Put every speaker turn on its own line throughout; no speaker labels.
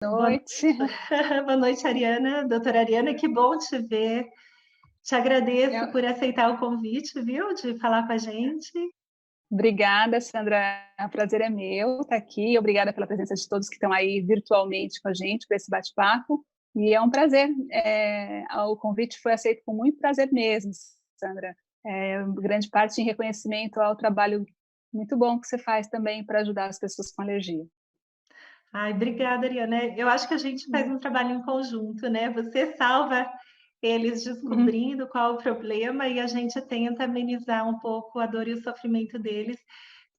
Boa
Noite.
boa noite, Ariana. Doutora Ariana, que bom te ver. Te agradeço
Eu
por aceitar o convite, viu, de falar com a gente.
Obrigada, Sandra. O prazer é meu estar aqui. Obrigada pela presença de todos que estão aí virtualmente com a gente para esse bate-papo. E é um prazer. O convite foi aceito com muito prazer mesmo, Sandra. Grande parte em reconhecimento ao trabalho muito bom que você faz também para ajudar as pessoas com alergia.
Ai, obrigada, Ariana. Eu acho que a gente faz um trabalho em conjunto, né? Você salva eles
Uhum.
descobrindo qual o problema e a gente tenta amenizar um pouco a dor e o sofrimento deles,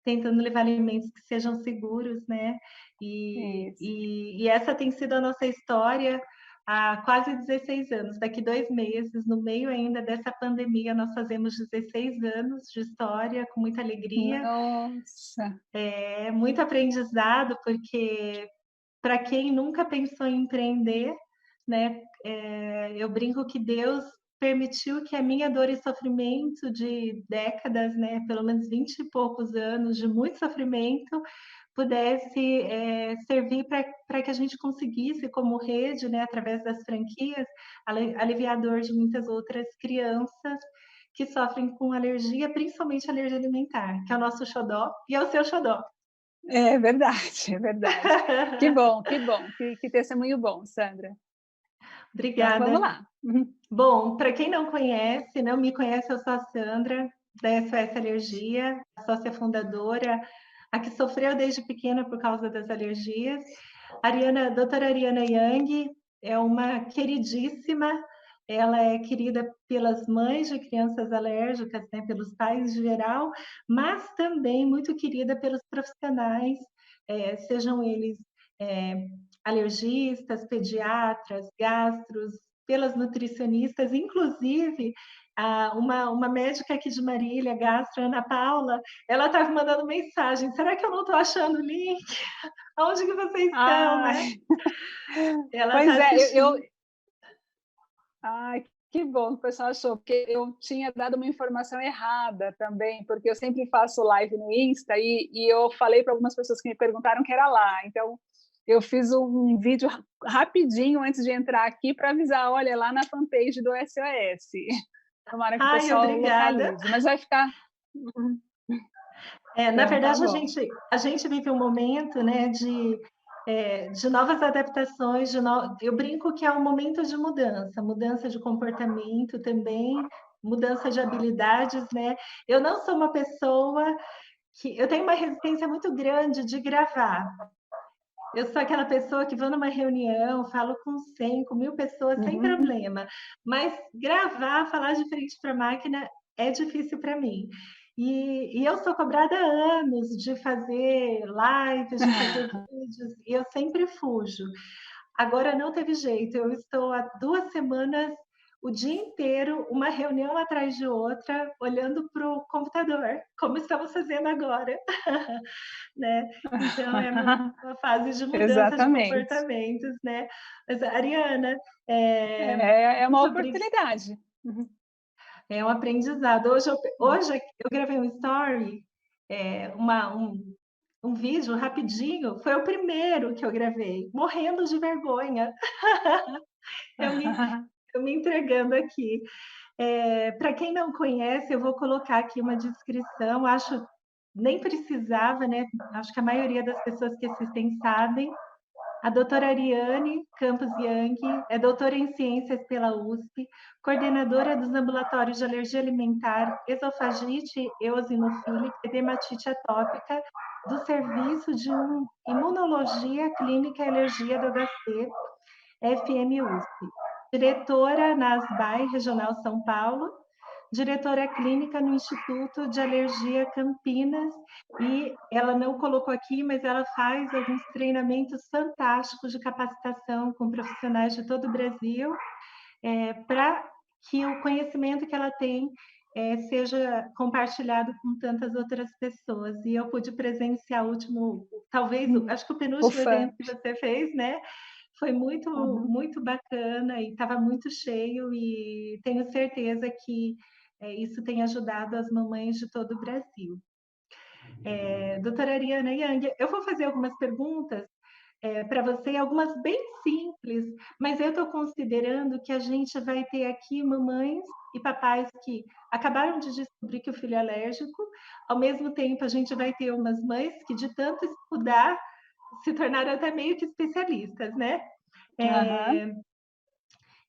tentando levar alimentos que sejam seguros, né?
Isso.
E essa tem sido a nossa história há quase 16 anos. Daqui 2 meses, no meio ainda dessa pandemia, nós fazemos 16 anos de história, com muita alegria,
Nossa.
muito aprendizado, porque para quem nunca pensou em empreender, né, eu brinco que Deus permitiu que a minha dor e sofrimento de décadas, né, pelo menos 20 e poucos anos de muito sofrimento, pudesse servir para que a gente conseguisse, como rede, né, através das franquias, aliviar a dor de muitas outras crianças que sofrem com alergia, principalmente alergia alimentar, que é o nosso xodó e é o seu xodó.
É verdade, é verdade. Que bom, que testemunho bom, Sandra. Então, vamos
Obrigada.
lá. Uhum.
Bom, para quem não conhece, não me conhece, eu sou a Sandra, da SOS Alergia, a sócia fundadora, a que sofreu desde pequena por causa das alergias. Ariana, doutora Ariana Yang é uma queridíssima, ela é querida pelas mães de crianças alérgicas, né, pelos pais em geral, mas também muito querida pelos profissionais, sejam eles é, alergistas, pediatras, gastros, pelas nutricionistas, inclusive uma médica aqui de Marília, gastro, Ana Paula, ela estava mandando mensagem, será que eu não estou achando o link? Onde que vocês estão, né?
Ai,
Ela
pois
está
é,
assistindo.
ai, que bom que o pessoal achou, porque eu tinha dado uma informação errada também, porque eu sempre faço live no Insta e eu falei para algumas pessoas que me perguntaram que era lá, então eu fiz um vídeo rapidinho antes de entrar aqui para avisar, olha, é lá na fanpage do SOS. Tomara que o
Ai,
pessoal
obrigada.
localize, mas vai ficar...
Na
Então, tá
verdade,
bom.
a gente vive um momento, né, de novas adaptações, eu brinco que é um momento de mudança, mudança de comportamento também, mudança de habilidades, né? Eu não sou uma pessoa que eu tenho uma resistência muito grande de gravar. Eu sou aquela pessoa que vou numa reunião, falo com 100, com 1000 pessoas sem
Uhum.
problema, mas gravar, falar de frente para a máquina é difícil para mim. E eu sou cobrada há anos de fazer lives, de fazer vídeos, e eu sempre fujo. Agora não teve jeito, eu estou há 2 semanas, o dia inteiro, uma reunião atrás de outra, olhando para o computador, como estamos fazendo agora, né? Então é uma fase de mudança de
Exatamente.
comportamentos, né? Mas, Ariana,
É uma
muito obrigada.
oportunidade. Uhum.
É um aprendizado. Hoje eu gravei um story, é, uma, um, um vídeo rapidinho, foi o primeiro que eu gravei, morrendo de vergonha. Eu me, eu me entregando aqui. Para quem não conhece, eu vou colocar aqui uma descrição, acho nem precisava, né? Acho que a maioria das pessoas que assistem sabem. A doutora Ariane Campos Yang é doutora em ciências pela USP, coordenadora dos ambulatórios de alergia alimentar, esofagite eosinofílica e dermatite atópica do Serviço de Imunologia Clínica e Alergia do HC, FMUSP. Diretora na ASBAI Regional São Paulo, diretora clínica no Instituto de Alergia Campinas, e ela não colocou aqui, mas ela faz alguns treinamentos fantásticos de capacitação com profissionais de todo o Brasil, para que o conhecimento que ela tem seja compartilhado com tantas outras pessoas. E eu pude presenciar o último, talvez, acho que o
O
penúltimo
fã.
evento que você fez, né? Foi muito,
Uhum.
muito bacana e estava muito cheio, e tenho certeza que isso tem ajudado as mamães de todo o Brasil. Doutora Ariana Yang, eu vou fazer algumas perguntas para você, algumas bem simples, mas eu estou considerando que a gente vai ter aqui mamães e papais que acabaram de descobrir que o filho é alérgico, ao mesmo tempo a gente vai ter umas mães que de tanto estudar se tornaram até meio que especialistas, né?
Aham.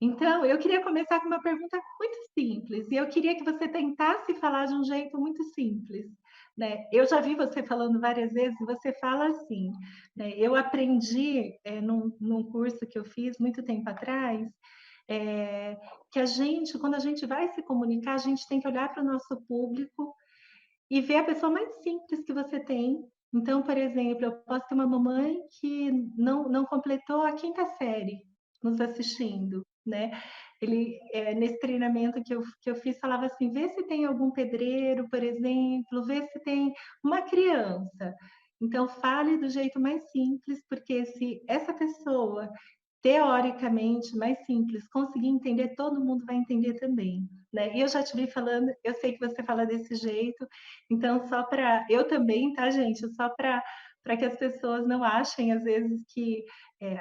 Então, eu queria começar com uma pergunta muito simples, e eu queria que você tentasse falar de um jeito muito simples, né? Eu já vi você falando várias vezes, e você fala assim, né? Eu aprendi num curso que eu fiz muito tempo atrás, que a gente, quando a gente vai se comunicar, a gente tem que olhar para o nosso público e ver a pessoa mais simples que você tem. Então, por exemplo, eu posso ter uma mamãe que não completou a quinta série nos assistindo, né? Nesse treinamento que eu fiz, falava assim: vê se tem algum pedreiro, por exemplo, vê se tem uma criança. Então, fale do jeito mais simples, porque se essa pessoa teoricamente mais simples, conseguir entender, todo mundo vai entender também, né? E eu já te vi falando, eu sei que você fala desse jeito, então só para eu também, tá, gente? Só para que as pessoas não achem às vezes que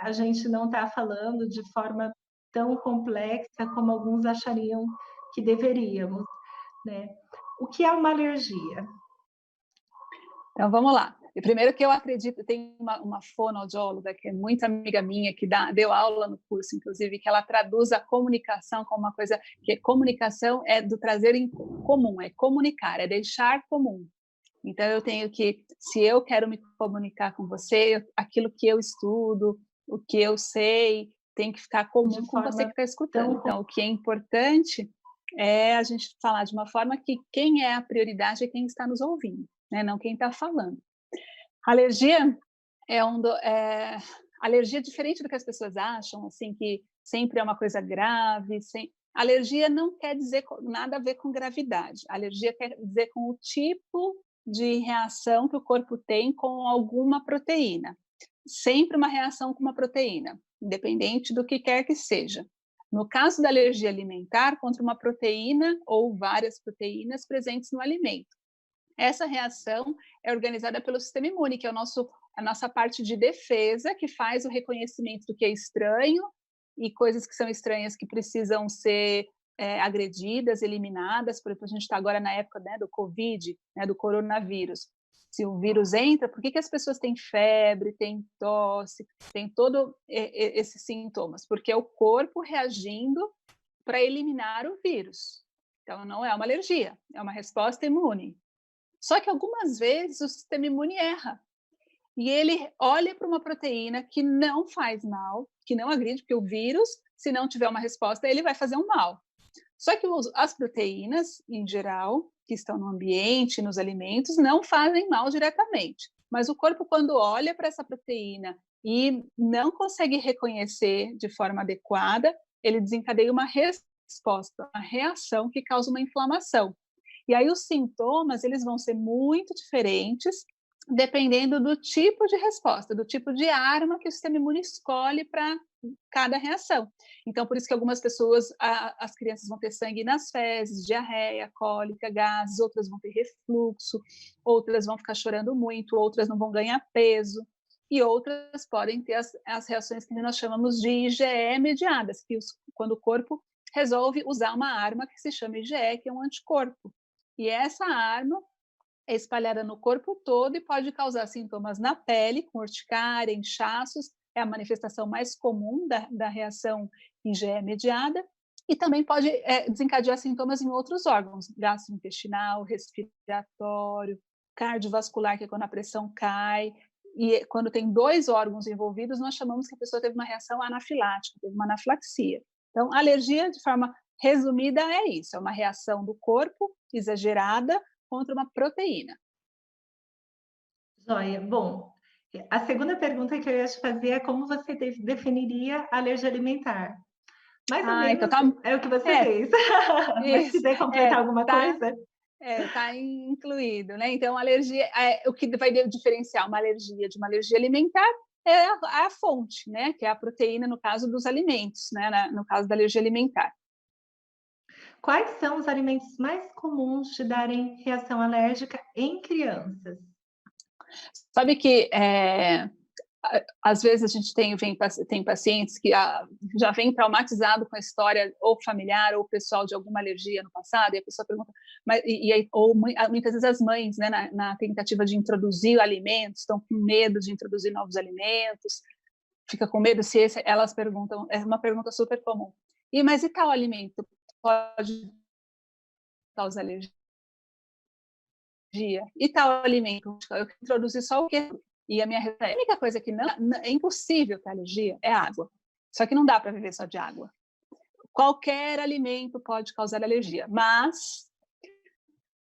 a gente não está falando de forma tão complexa como alguns achariam que deveríamos, né? O que é uma alergia?
Então, vamos lá. E primeiro que eu acredito, tem uma fonoaudióloga que é muito amiga minha, que deu aula no curso, inclusive, que ela traduz a comunicação como uma coisa, que comunicação é do trazer em comum, é comunicar, é deixar comum. Então, eu tenho que, se eu quero me comunicar com você, aquilo que eu estudo, o que eu sei, tem que ficar
De
comum com você que
forma
está escutando.
tão
Então, o que é importante é a gente falar de uma forma que quem é a prioridade é quem está nos ouvindo, né? Não quem está falando. Alergia alergia é diferente do que as pessoas acham, assim, que sempre é uma coisa grave. Alergia não quer dizer nada a ver com gravidade. Alergia quer dizer com o tipo de reação que o corpo tem com alguma proteína. Sempre uma reação com uma proteína, independente do que quer que seja. No caso da alergia alimentar, contra uma proteína ou várias proteínas presentes no alimento. Essa reação é organizada pelo sistema imune, que é a nossa parte de defesa, que faz o reconhecimento do que é estranho e coisas que são estranhas que precisam ser agredidas, eliminadas. Por exemplo, a gente está agora na época, né, do Covid, né, do coronavírus. Se o vírus entra, por que as pessoas têm febre, têm tosse, têm todos esses sintomas? Porque é o corpo reagindo para eliminar o vírus. Então, não é uma alergia, é uma resposta imune. Só que algumas vezes o sistema imune erra e ele olha para uma proteína que não faz mal, que não agride, porque o vírus, se não tiver uma resposta, ele vai fazer um mal. Só que as proteínas, em geral, que estão no ambiente, nos alimentos, não fazem mal diretamente. Mas o corpo, quando olha para essa proteína e não consegue reconhecer de forma adequada, ele desencadeia uma resposta, uma reação que causa uma inflamação. E aí os sintomas, eles vão ser muito diferentes, dependendo do tipo de resposta, do tipo de arma que o sistema imune escolhe para cada reação. Então, por isso que algumas pessoas, as crianças vão ter sangue nas fezes, diarreia, cólica, gases, outras vão ter refluxo, outras vão ficar chorando muito, outras não vão ganhar peso, e outras podem ter as reações que nós chamamos de IgE mediadas, quando o corpo resolve usar uma arma que se chama IgE, que é um anticorpo. E essa arma é espalhada no corpo todo e pode causar sintomas na pele, com urticária, inchaços, é a manifestação mais comum da reação IgE mediada, e também pode desencadear sintomas em outros órgãos, gastrointestinal, respiratório, cardiovascular, que é quando a pressão cai, e quando tem 2 órgãos envolvidos, nós chamamos que a pessoa teve uma reação anafilática, teve uma anafilaxia. Então, alergia, de forma resumida, é isso, é uma reação do corpo exagerada contra uma proteína.
Joia. Bom, a segunda pergunta que eu ia te fazer é como você definiria a alergia alimentar? Mais ou
Então
menos
tá.
é o que você fez. Mas se
Isso,
quiser completar alguma
tá.
coisa?
Tá incluído, né? Então, alergia, o que vai diferenciar uma alergia de uma alergia alimentar é a fonte, né? Que é a proteína, no caso dos alimentos, né? No caso da alergia alimentar.
Quais são os alimentos mais comuns de darem reação alérgica em crianças?
Sabe que às vezes a gente tem pacientes que já vem traumatizado com a história ou familiar ou pessoal de alguma alergia no passado, e a pessoa pergunta, ou muitas vezes as mães, né, na tentativa de introduzir alimentos, estão com medo de introduzir novos alimentos, fica com medo se elas perguntam, é uma pergunta super comum, mas e tal alimento pode causar alergia? E tal alimento, eu introduzi só o quê? E a minha resposta é, a única coisa que é impossível ter alergia é água. Só que não dá para viver só de água. Qualquer alimento pode causar alergia, mas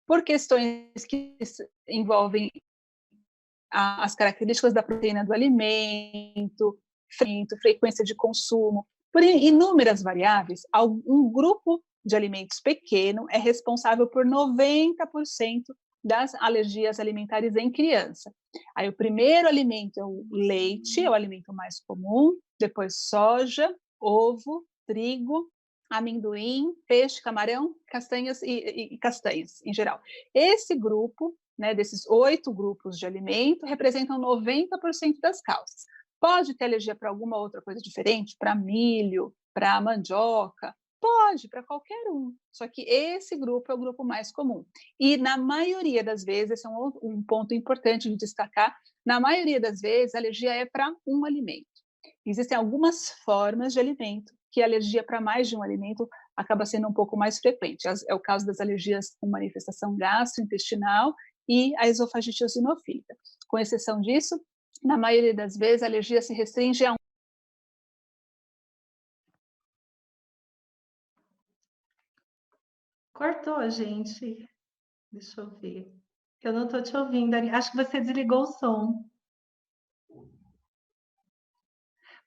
por questões que envolvem as características da proteína do alimento, frequência de consumo, por inúmeras variáveis, um grupo de alimentos pequeno é responsável por 90% das alergias alimentares em criança. Aí o primeiro alimento é o leite, é o alimento mais comum, depois soja, ovo, trigo, amendoim, peixe, camarão, castanhas e castanhas em geral. Esse grupo, né, desses 8 grupos de alimento, representam 90% das causas. Pode ter alergia para alguma outra coisa diferente, para milho, para mandioca, pode, para qualquer um. Só que esse grupo é o grupo mais comum. E na maioria das vezes, esse é um ponto importante de destacar, na maioria das vezes, a alergia é para um alimento. Existem algumas formas de alimento que a alergia para mais de um alimento acaba sendo um pouco mais frequente. É o caso das alergias com manifestação gastrointestinal e a esofagite eosinofílica. Com exceção disso, na maioria das vezes, a alergia se restringe a um.
Cortou, gente. Deixa eu ver. Eu não estou te ouvindo, Ari. Acho que você desligou o som.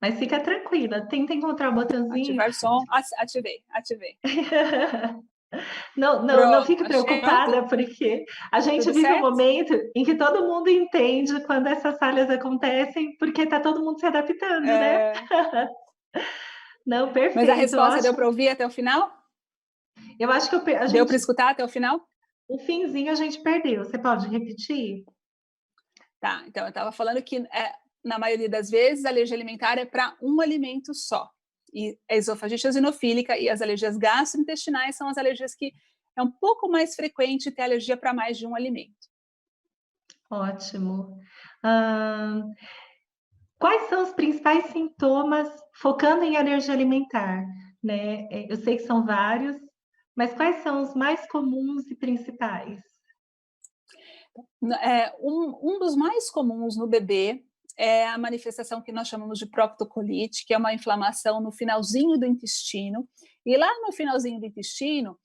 Mas fica tranquila, tenta encontrar o botãozinho.
Ativar som, ativei.
Não
Pronto,
fique preocupada, porque a gente
tudo
vive um
certo?
momento em que todo mundo entende quando essas falhas acontecem, porque está todo mundo se adaptando, né? Não,
Mas a
perfeito,
resposta deu
ótimo.
para ouvir até o final?
Eu acho que
Deu para escutar até o final?
o finzinho a gente perdeu. Você pode repetir?
Tá, então eu estava falando que na maioria das vezes a alergia alimentar é para um alimento só. E a esofagite eosinofílica e as alergias gastrointestinais são as alergias que é um pouco mais frequente ter alergia para mais de um alimento.
Ótimo. Quais são os principais sintomas, focando em alergia alimentar, né? Eu sei que são vários, mas quais são os mais comuns e principais?
Um dos mais comuns no bebê é a manifestação que nós chamamos de proctocolite, que é uma inflamação no finalzinho do intestino. E lá no finalzinho do intestino,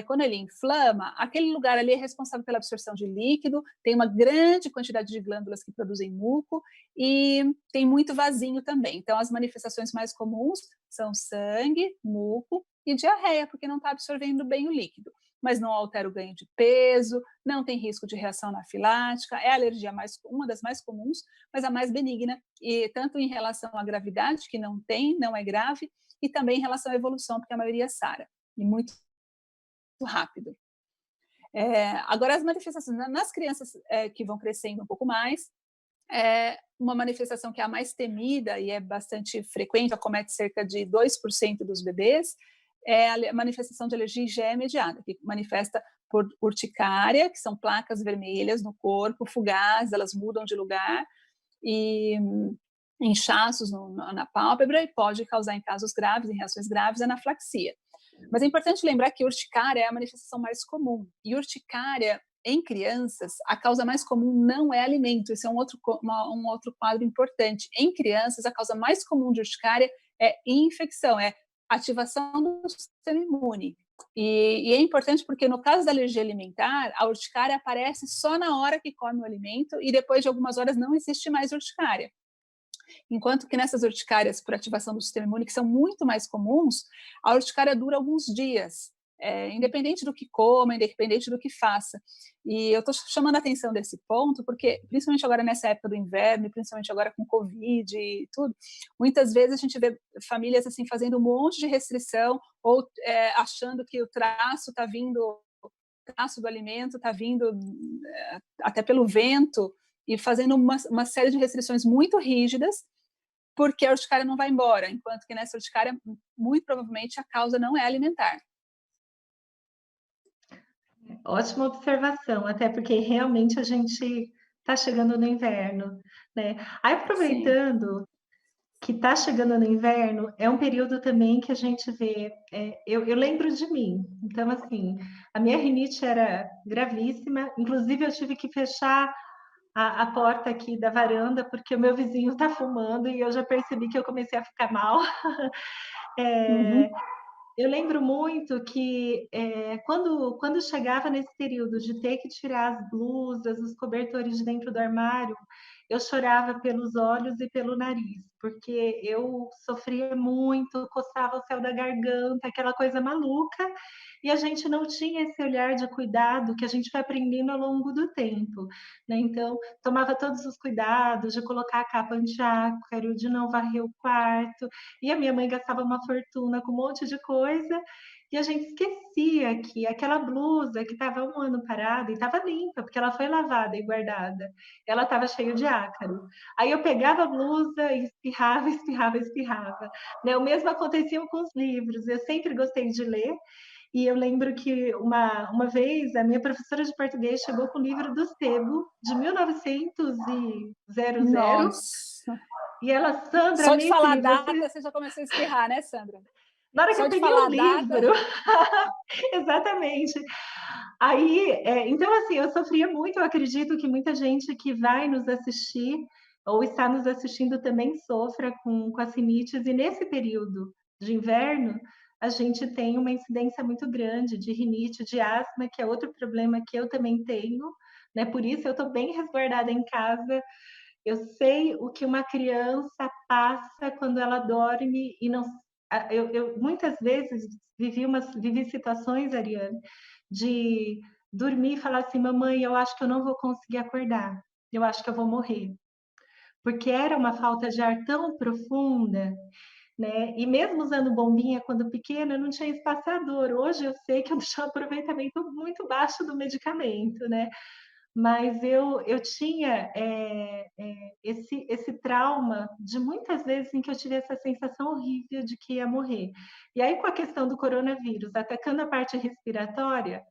quando ele inflama, aquele lugar ali é responsável pela absorção de líquido, tem uma grande quantidade de glândulas que produzem muco e tem muito vasinho também. Então, as manifestações mais comuns são sangue, muco e diarreia, porque não está absorvendo bem o líquido. Mas não altera o ganho de peso, não tem risco de reação anafilática, é a alergia uma das mais comuns, mas a mais benigna, e tanto em relação à gravidade, que não é grave, e também em relação à evolução, porque a maioria sara, e muito rápido. Agora, as manifestações nas crianças que vão crescendo um pouco mais, uma manifestação que é a mais temida e é bastante frequente, acomete cerca de 2% dos bebês, é a manifestação de alergia IgE mediada, que manifesta por urticária, que são placas vermelhas no corpo, fugazes, elas mudam de lugar, e inchaços na pálpebra, e pode causar, em casos graves, em reações graves, anaflaxia. Mas é importante lembrar que urticária é a manifestação mais comum, e urticária em crianças, a causa mais comum não é alimento, esse é um outro quadro importante. Em crianças, a causa mais comum de urticária é infecção, é ativação do sistema imune. E é importante porque, no caso da alergia alimentar, a urticária aparece só na hora que come o alimento e depois de algumas horas não existe mais urticária. Enquanto que nessas urticárias por ativação do sistema imune, que são muito mais comuns, a urticária dura alguns dias, independente do que coma, independente do que faça. E eu estou chamando a atenção desse ponto, porque, principalmente agora nessa época do inverno, e principalmente agora com Covid e tudo, muitas vezes a gente vê famílias assim fazendo um monte de restrição, ou achando que o traço está vindo, o traço do alimento está vindo até pelo vento, e fazendo uma série de restrições muito rígidas, porque a urticária não vai embora, enquanto que nessa urticária, muito provavelmente, a causa não é alimentar.
Ótima observação, até porque realmente a gente está chegando no inverno, né? Aí,
Sim.
aproveitando que está chegando no inverno, é um período também que a gente vê. Eu lembro de mim, então, assim, a minha rinite era gravíssima, inclusive eu tive que fechar a porta aqui da varanda, porque o meu vizinho está fumando e eu já percebi que eu comecei a ficar mal.
Uhum.
Eu lembro muito que quando chegava nesse período de ter que tirar as blusas, os cobertores de dentro do armário, eu chorava pelos olhos e pelo nariz, porque eu sofria muito, coçava o céu da garganta, aquela coisa maluca, e a gente não tinha esse olhar de cuidado que a gente vai aprendendo ao longo do tempo, né? Então, tomava todos os cuidados de colocar a capa antiácaro, de não varrer o quarto, e a minha mãe gastava uma fortuna com um monte de coisa, e a gente esquecia que aquela blusa que estava um ano parada e estava limpa, porque ela foi lavada e guardada, ela estava cheia de ácaro. Aí eu pegava a blusa e espirrava, espirrava, espirrava. Né? O mesmo acontecia com os livros, eu sempre gostei de ler, e eu lembro que uma vez a minha professora de português chegou com o livro do Sebo, de 1900
Nossa.
e ela, Sandra,
Só de
nesse
falar a
livro, você...
data, você já começou a espirrar, né, Sandra?
Na hora que
Só
eu
de
peguei
falar
o
a data.
livro, exatamente. Aí, então, assim, eu sofria muito, eu acredito que muita gente que vai nos assistir ou está nos assistindo também sofra com as rinites, e nesse período de inverno, a gente tem uma incidência muito grande de rinite, de asma, que é outro problema que eu também tenho, né? Por isso eu estou bem resguardada em casa. Eu sei o que uma criança passa quando ela dorme e não. Eu muitas vezes vivi situações, Ariane, de dormir e falar assim: mamãe, eu acho que eu não vou conseguir acordar, eu acho que eu vou morrer. Porque era uma falta de ar tão profunda, né? E mesmo usando bombinha quando pequena, não tinha espaçador. Hoje eu sei que eu tinha um aproveitamento muito baixo do medicamento, né? Mas eu tinha esse trauma de muitas vezes em que eu tive essa sensação horrível de que ia morrer. E aí, com a questão do coronavírus atacando a parte respiratória,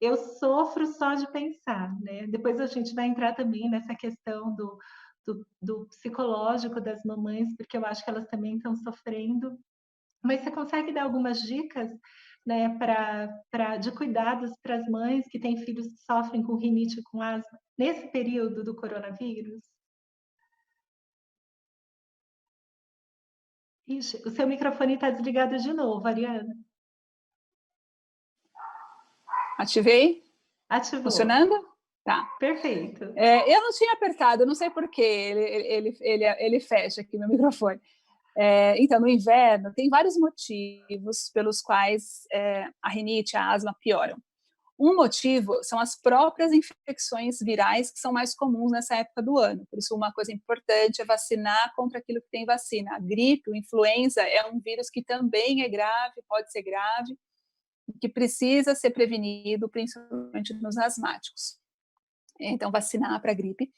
eu sofro só de pensar, né? Depois a gente vai entrar também nessa questão do psicológico das mamães, porque eu acho que elas também estão sofrendo. Mas você consegue dar algumas dicas, né, de cuidados para as mães que têm filhos que sofrem com rinite, com asma, nesse período do coronavírus? Ixi, o seu microfone está desligado de novo, Ariana.
Ativei?
Ativou.
Funcionando? Tá.
Perfeito.
Eu não tinha apertado, eu não sei por que ele fecha aqui meu microfone. Então, no inverno, tem vários motivos pelos quais a rinite, a asma pioram. Um motivo são as próprias infecções virais que são mais comuns nessa época do ano. Por isso, uma coisa importante é vacinar contra aquilo que tem vacina. A gripe, o influenza, é um vírus que também é grave, pode ser grave, que precisa ser prevenido, principalmente nos asmáticos. Então, vacinar para a gripe.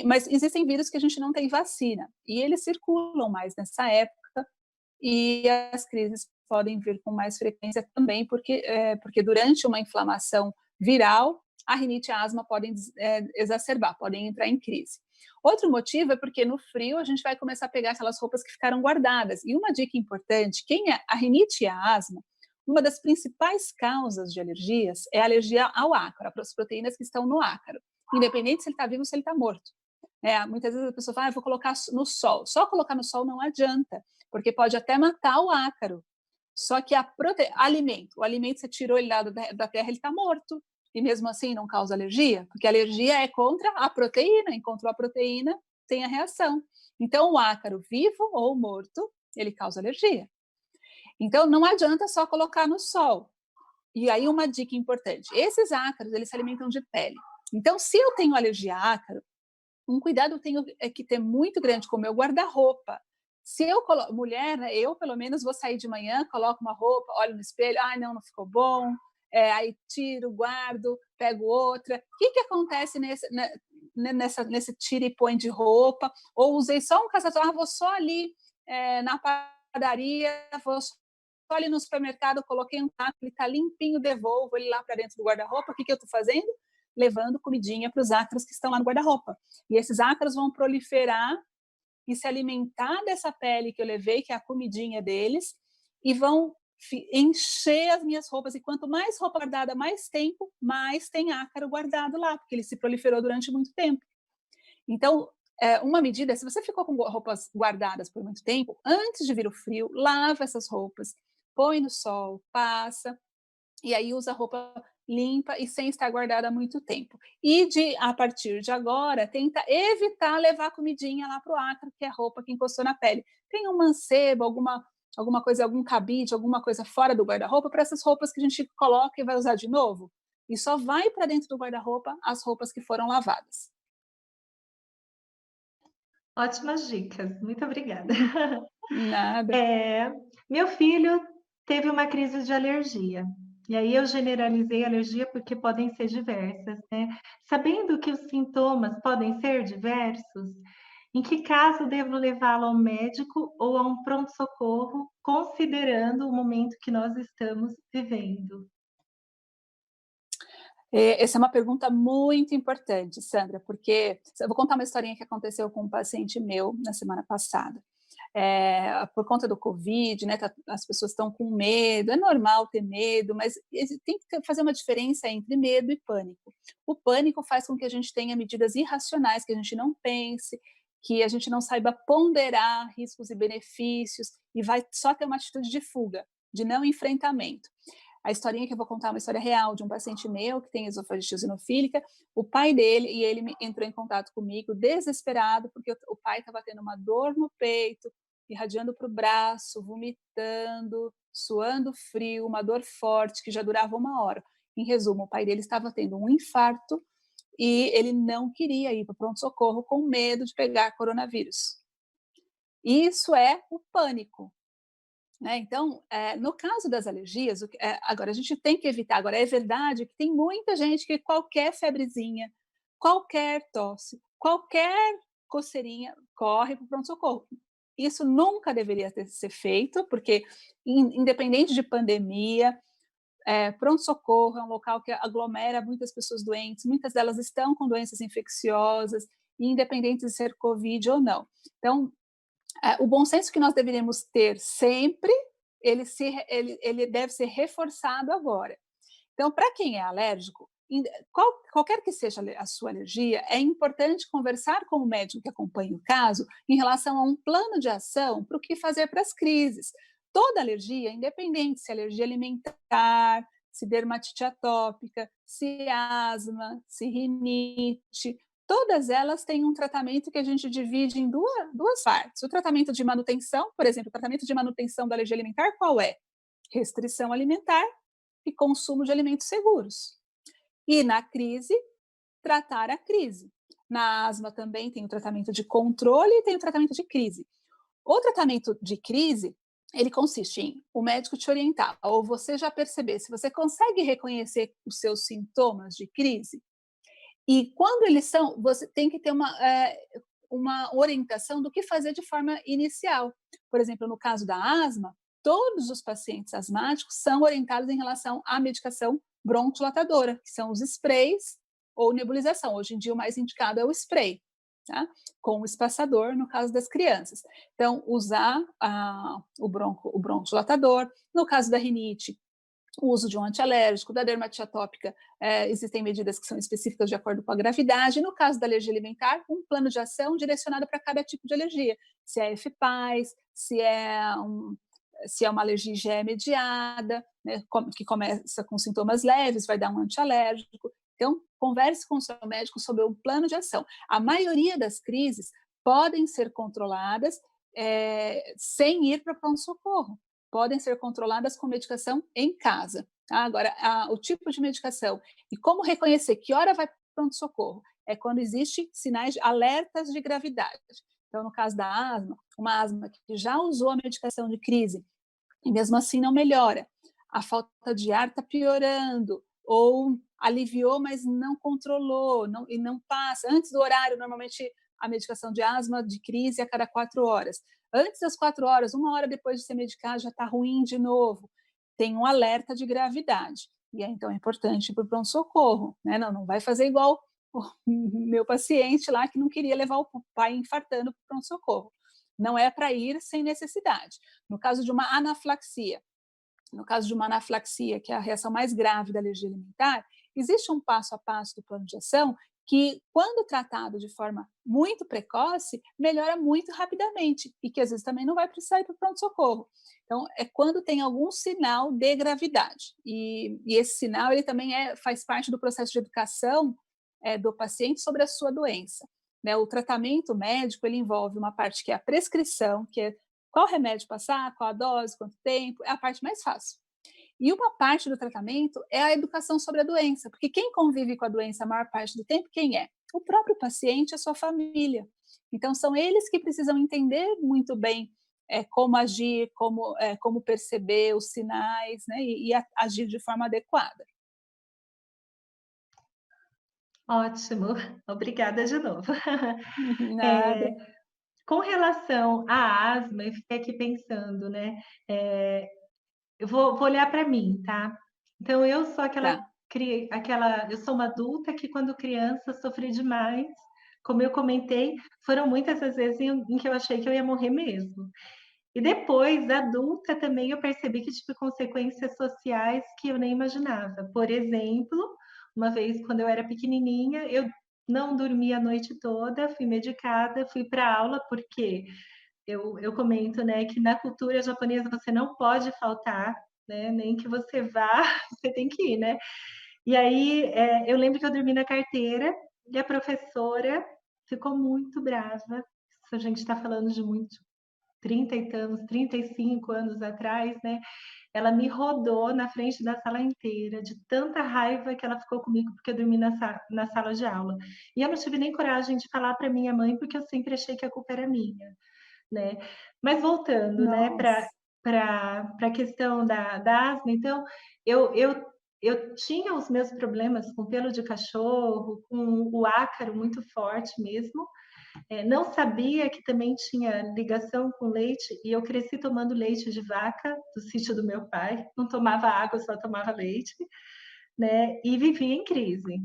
Mas existem vírus que a gente não tem vacina, e eles circulam mais nessa época, e as crises podem vir com mais frequência também, porque durante uma inflamação viral, a rinite e a asma podem exacerbar, podem entrar em crise. Outro motivo é porque no frio a gente vai começar a pegar aquelas roupas que ficaram guardadas. E uma dica importante, a rinite e a asma, uma das principais causas de alergias é a alergia ao ácaro, às proteínas que estão no ácaro, independente se ele está vivo ou se ele está morto. Muitas vezes a pessoa fala, vou colocar no sol. Só colocar no sol não adianta, porque pode até matar o ácaro. Só que o alimento você tirou ele lá da terra, ele está morto. E mesmo assim não causa alergia, porque a alergia é contra a proteína, encontrou a proteína, tem a reação. Então, o ácaro, vivo ou morto, ele causa alergia. Então, não adianta só colocar no sol. E aí, uma dica importante: esses ácaros, eles se alimentam de pele. Então, se eu tenho alergia a ácaro, um cuidado eu tenho que ter muito grande com o meu guarda-roupa. Se eu coloco, mulher, né, eu pelo menos vou sair de manhã, coloco uma roupa, olho no espelho, ai não ficou bom, aí tiro, guardo, pego outra. O que acontece nesse tira e põe de roupa, ou usei só um casaco, vou só ali na padaria, vou só ali no supermercado, coloquei um taco, ele está limpinho, devolvo ele lá para dentro do guarda-roupa. O que eu estou fazendo? Levando comidinha para os ácaros que estão lá no guarda-roupa. E esses ácaros vão proliferar e se alimentar dessa pele que eu levei, que é a comidinha deles, e vão encher as minhas roupas. E quanto mais roupa guardada, mais tempo, mais tem ácaro guardado lá, porque ele se proliferou durante muito tempo. Então, uma medida, se você ficou com roupas guardadas por muito tempo, antes de vir o frio, lava essas roupas, põe no sol, passa, e aí usa roupa limpa e sem estar guardada há muito tempo. E a partir de agora, tenta evitar levar comidinha lá para o ácaro, que é a roupa que encostou na pele. Tem um mancebo, alguma coisa, algum cabide, alguma coisa fora do guarda-roupa para essas roupas que a gente coloca e vai usar de novo. E só vai para dentro do guarda-roupa as roupas que foram lavadas.
Ótimas dicas, muito obrigada.
Nada.
Meu filho teve uma crise de alergia. E aí eu generalizei a alergia porque podem ser diversas, né? Sabendo que os sintomas podem ser diversos, em que caso devo levá-lo ao médico ou a um pronto-socorro, considerando o momento que nós estamos vivendo?
Essa é uma pergunta muito importante, Sandra, porque eu vou contar uma historinha que aconteceu com um paciente meu na semana passada. Por conta do Covid, né, as pessoas estão com medo, é normal ter medo, mas tem que fazer uma diferença entre medo e pânico. O pânico faz com que a gente tenha medidas irracionais, que a gente não pense, que a gente não saiba ponderar riscos e benefícios, e vai só ter uma atitude de fuga, de não enfrentamento. A historinha que eu vou contar é uma história real de um paciente meu que tem esofagite eosinofílica. O pai dele e ele entrou em contato comigo desesperado porque o pai estava tendo uma dor no peito, irradiando para o braço, vomitando, suando frio, uma dor forte que já durava 1 hora. Em resumo, o pai dele estava tendo um infarto e ele não queria ir para o pronto-socorro com medo de pegar coronavírus. Isso é o pânico. Né? Então, no caso das alergias, agora a gente tem que evitar. Agora, é verdade que tem muita gente que qualquer febrezinha, qualquer tosse, qualquer coceirinha, corre para o pronto-socorro. Isso nunca deveria ser feito, porque, independente de pandemia, pronto-socorro é um local que aglomera muitas pessoas doentes, muitas delas estão com doenças infecciosas, independente de ser Covid ou não. Então, o bom senso que nós deveríamos ter sempre, ele deve ser reforçado agora. Então, para quem é alérgico, qualquer que seja a sua alergia, é importante conversar com o médico que acompanha o caso em relação a um plano de ação para o que fazer para as crises. Toda alergia, independente se é alergia alimentar, se dermatite atópica, se asma, se rinite, todas elas têm um tratamento que a gente divide em duas partes. O tratamento de manutenção, por exemplo, o tratamento de manutenção da alergia alimentar, qual é? Restrição alimentar e consumo de alimentos seguros. E na crise, tratar a crise. Na asma também tem o tratamento de controle e tem o tratamento de crise. O tratamento de crise, ele consiste em o médico te orientar, ou você já perceber se você consegue reconhecer os seus sintomas de crise. E quando eles são, você tem que ter uma orientação do que fazer de forma inicial. Por exemplo, no caso da asma, todos os pacientes asmáticos são orientados em relação à medicação broncodilatadora, que são os sprays ou nebulização. Hoje em dia, o mais indicado é o spray, tá? Com o espaçador, no caso das crianças. Então, usar o broncodilatador. No caso da rinite, o uso de um antialérgico. Da dermatite atópica, existem medidas que são específicas de acordo com a gravidade. No caso da alergia alimentar, um plano de ação direcionado para cada tipo de alergia. Se é FPAS, se é uma alergia IgE mediada, né, que começa com sintomas leves, vai dar um antialérgico. Então, converse com o seu médico sobre um plano de ação. A maioria das crises podem ser controladas sem ir para pronto-socorro. Podem ser controladas com medicação em casa. Tá? Agora, o tipo de medicação e como reconhecer que hora vai para o pronto-socorro é quando existem sinais, alertas de gravidade. Então, no caso da asma, uma asma que já usou a medicação de crise e mesmo assim não melhora, a falta de ar está piorando, ou aliviou, mas não controlou, e não passa. Antes do horário, normalmente a medicação de asma, de crise, é a cada 4 horas. Antes das 4 horas, 1 hora depois de ser medicado, já está ruim de novo. Tem um alerta de gravidade. E aí, então, é importante ir para o pronto-socorro, né? Não vai fazer igual o meu paciente lá, que não queria levar o pai infartando para o pronto-socorro. Não é para ir sem necessidade. No caso de uma anafilaxia, que é a reação mais grave da alergia alimentar, existe um passo a passo do plano de ação que, quando tratado de forma muito precoce, melhora muito rapidamente e que às vezes também não vai precisar ir para o pronto-socorro. Então, é quando tem algum sinal de gravidade. E esse sinal ele também faz parte do processo de educação do paciente sobre a sua doença. Né? O tratamento médico ele envolve uma parte que é a prescrição, que é qual remédio passar, qual a dose, quanto tempo, é a parte mais fácil. E uma parte do tratamento é a educação sobre a doença, porque quem convive com a doença a maior parte do tempo, quem é? O próprio paciente e a sua família. Então, são eles que precisam entender muito bem como agir, como perceber os sinais, né, e agir de forma adequada.
Ótimo, obrigada de novo.
Nada.
Com relação à asma, eu fiquei aqui pensando, né? Eu vou olhar para mim, tá? Então, eu sou
Tá.
eu sou uma adulta que, quando criança, sofri demais. Como eu comentei, foram muitas as vezes em que eu achei que eu ia morrer mesmo. E depois, adulta, também eu percebi que tive consequências sociais que eu nem imaginava. Por exemplo, uma vez, quando eu era pequenininha, eu não dormi a noite toda, fui medicada, fui para aula, porque eu comento, né, que na cultura japonesa você não pode faltar, né, nem que você vá, você tem que ir, né? E aí, eu lembro que eu dormi na carteira e a professora ficou muito brava. Isso a gente está falando de muito 30 e tantos, 35 anos atrás, né? Ela me rodou na frente da sala inteira, de tanta raiva que ela ficou comigo porque eu dormi na sala de aula. E eu não tive nem coragem de falar para minha mãe, porque eu sempre achei que a culpa era minha, né? Mas voltando, né,
Nossa.
para a questão da asma, então, eu tinha os meus problemas com pelo de cachorro, com o ácaro muito forte mesmo. Não sabia que também tinha ligação com leite, e eu cresci tomando leite de vaca do sítio do meu pai. Não tomava água, só tomava leite, né? E vivia em crise.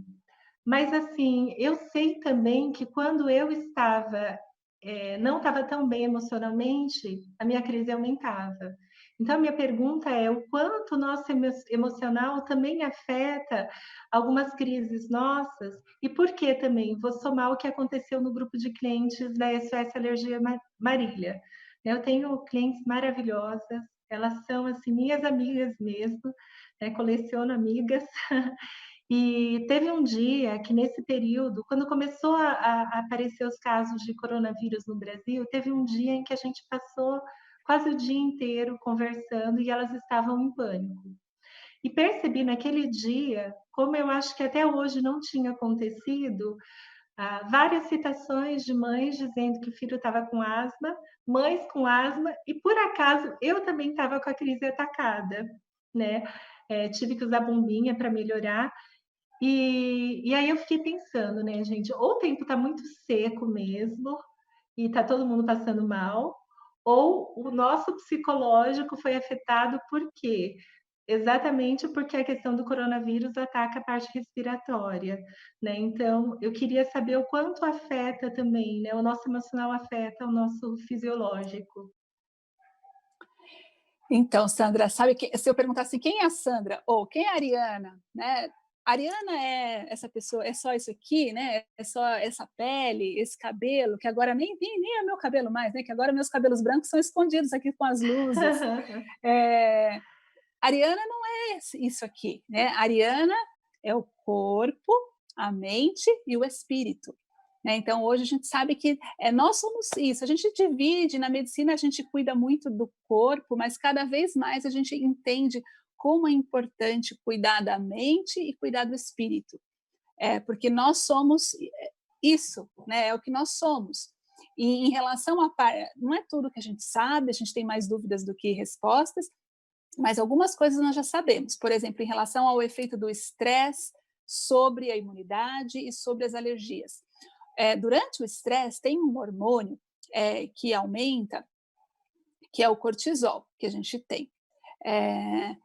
Mas, assim, eu sei também que, quando eu não estava tão bem emocionalmente, a minha crise aumentava. Então, a minha pergunta é: o quanto o nosso emocional também afeta algumas crises nossas, e por que também? Vou somar o que aconteceu no grupo de clientes da SOS Alergia Marília. Eu tenho clientes maravilhosas, elas são, assim, minhas amigas mesmo, né? Coleciono amigas. E teve um dia que, nesse período, quando começou a aparecer os casos de coronavírus no Brasil, teve um dia em que a gente passou quase o dia inteiro conversando, e elas estavam em pânico. E percebi naquele dia, como eu acho que até hoje não tinha acontecido, várias citações de mães dizendo que o filho estava com asma, mães com asma, e por acaso eu também estava com a crise atacada, né? Tive que usar bombinha para melhorar. E aí eu fiquei pensando, né, gente, ou o tempo está muito seco mesmo, e está todo mundo passando mal, ou o nosso psicológico foi afetado. Por quê? Exatamente porque a questão do coronavírus ataca a parte respiratória, né? Então, eu queria saber o quanto afeta também, né? O nosso emocional afeta o nosso fisiológico.
Então, Sandra, sabe que se eu perguntar assim, quem é a Sandra ou quem é a Ariana, né? A Ariana é essa pessoa, é só isso aqui, né? É só essa pele, esse cabelo, que agora nem é meu cabelo mais, né? Que agora meus cabelos brancos são escondidos aqui com as luzes. É, Ariana não é isso aqui, né? Ariana é o corpo, a mente e o espírito. Né? Então, hoje a gente sabe que nós somos isso. A gente divide, na medicina a gente cuida muito do corpo, mas cada vez mais a gente entende como é importante cuidar da mente e cuidar do espírito. Porque nós somos isso, né? É o que nós somos. E em relação a... Não é tudo que a gente sabe, a gente tem mais dúvidas do que respostas, Mas algumas coisas nós já sabemos, por exemplo, em relação ao efeito do estresse sobre a imunidade e sobre as alergias. Durante o estresse, tem um hormônio que aumenta, que é o cortisol, que a gente tem. É,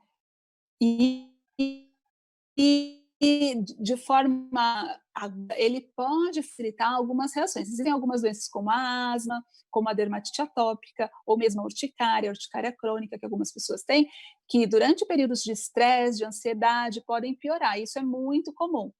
e, e de forma ele pode facilitar algumas reações. Existem algumas doenças como a asma, como a dermatite atópica, ou mesmo a urticária crônica, que algumas pessoas têm, que durante períodos de estresse, de ansiedade, podem piorar. Isso é muito comum.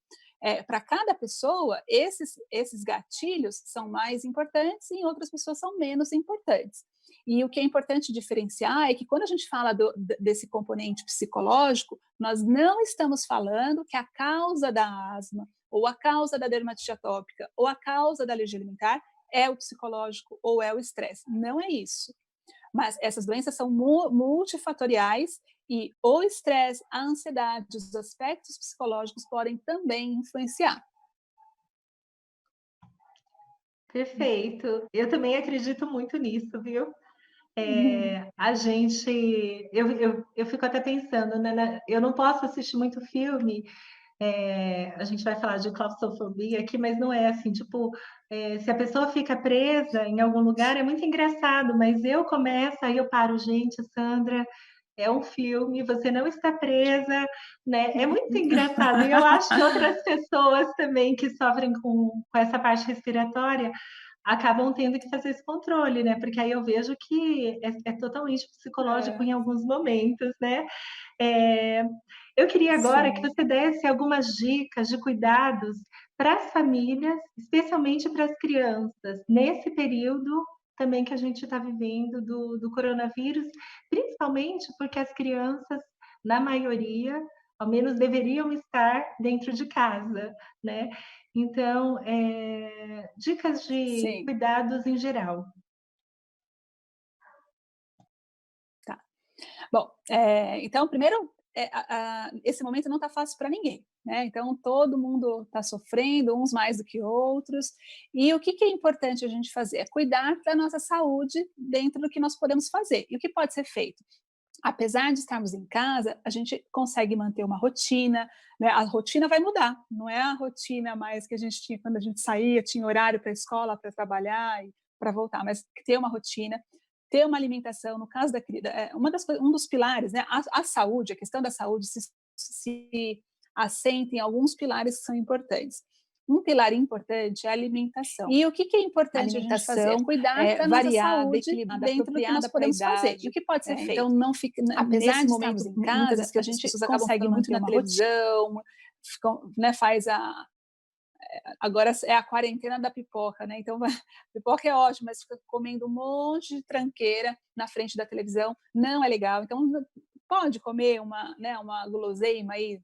Para cada pessoa, esses gatilhos são mais importantes e em outras pessoas são menos importantes. E o que é importante diferenciar é que quando a gente fala desse componente psicológico, nós não estamos falando que a causa da asma, ou a causa da dermatite atópica, ou a causa da alergia alimentar é o psicológico ou é o estresse. Não é isso. Mas essas doenças são multifatoriais e o estresse, a ansiedade, os aspectos psicológicos podem também influenciar.
Perfeito. Eu também acredito muito nisso, viu?
Uhum.
Eu fico até pensando, né? Eu não posso assistir muito filme. A gente vai falar de claustrofobia aqui, mas não é assim, tipo, se a pessoa fica presa em algum lugar, é muito engraçado, mas eu começo, aí eu paro, gente, Sandra, é um filme, você não está presa, né? É muito engraçado. E eu acho que outras pessoas também que sofrem com essa parte respiratória acabam tendo que fazer esse controle, né? Porque aí eu vejo que é totalmente psicológico
É,
em alguns momentos, né? É, eu queria agora que
sim.
você desse algumas dicas de cuidados para as famílias, especialmente para as crianças, nesse período também que a gente está vivendo do coronavírus, principalmente porque as crianças, na maioria, ao menos deveriam estar dentro de casa, né? Então, dicas de
Sim,
cuidados em geral.
tá. Bom, então, primeiro, esse momento não está fácil para ninguém, né? Então, todo mundo está sofrendo, uns mais do que outros. E o que é importante a gente fazer? É cuidar da nossa saúde dentro do que nós podemos fazer. E o que pode ser feito? Apesar de estarmos em casa, a gente consegue manter uma rotina, né? A rotina vai mudar, não é a rotina mais que a gente tinha quando a gente saía, tinha horário para a escola, para trabalhar e para voltar, mas ter uma rotina, ter uma alimentação, no caso um dos pilares, né? A saúde, a questão da saúde se assenta em alguns pilares que são importantes. Um pilar importante é a alimentação. E o que é importante a gente fazer? É
Alimentação
cuidar da nossa
variada,
saúde
equilibrada,
dentro do que nós
apropriada para a
podemos fazer. E o
idade.
que pode ser
Então,
feito?
não fica
Apesar
nesse
de
momento,
estarmos em
muitas
casa,
vezes
a
as
gente
pessoas acabam
consegue
ficando
muito
manter
na
uma rotina.
televisão, né, agora é a quarentena da pipoca, né? Então, pipoca é ótimo, mas fica comendo um monte de tranqueira na frente da televisão, não é legal. Então, pode comer uma guloseima aí,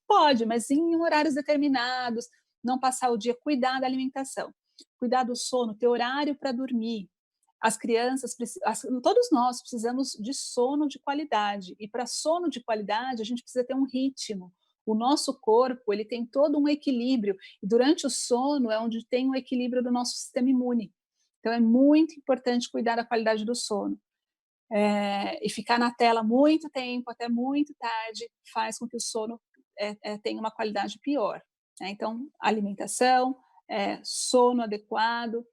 pode, mas em horários determinados, não passar o dia, cuidar da alimentação, cuidar do sono, ter horário para dormir. As crianças, todos nós precisamos de sono de qualidade, e para sono de qualidade a gente precisa ter um ritmo. O nosso corpo, ele tem todo um equilíbrio, e durante o sono é onde tem o equilíbrio do nosso sistema imune. Então é muito importante cuidar da qualidade do sono. E ficar na tela muito tempo, até muito tarde, faz com que o sono tenha uma qualidade pior, né? Então, alimentação, sono adequado,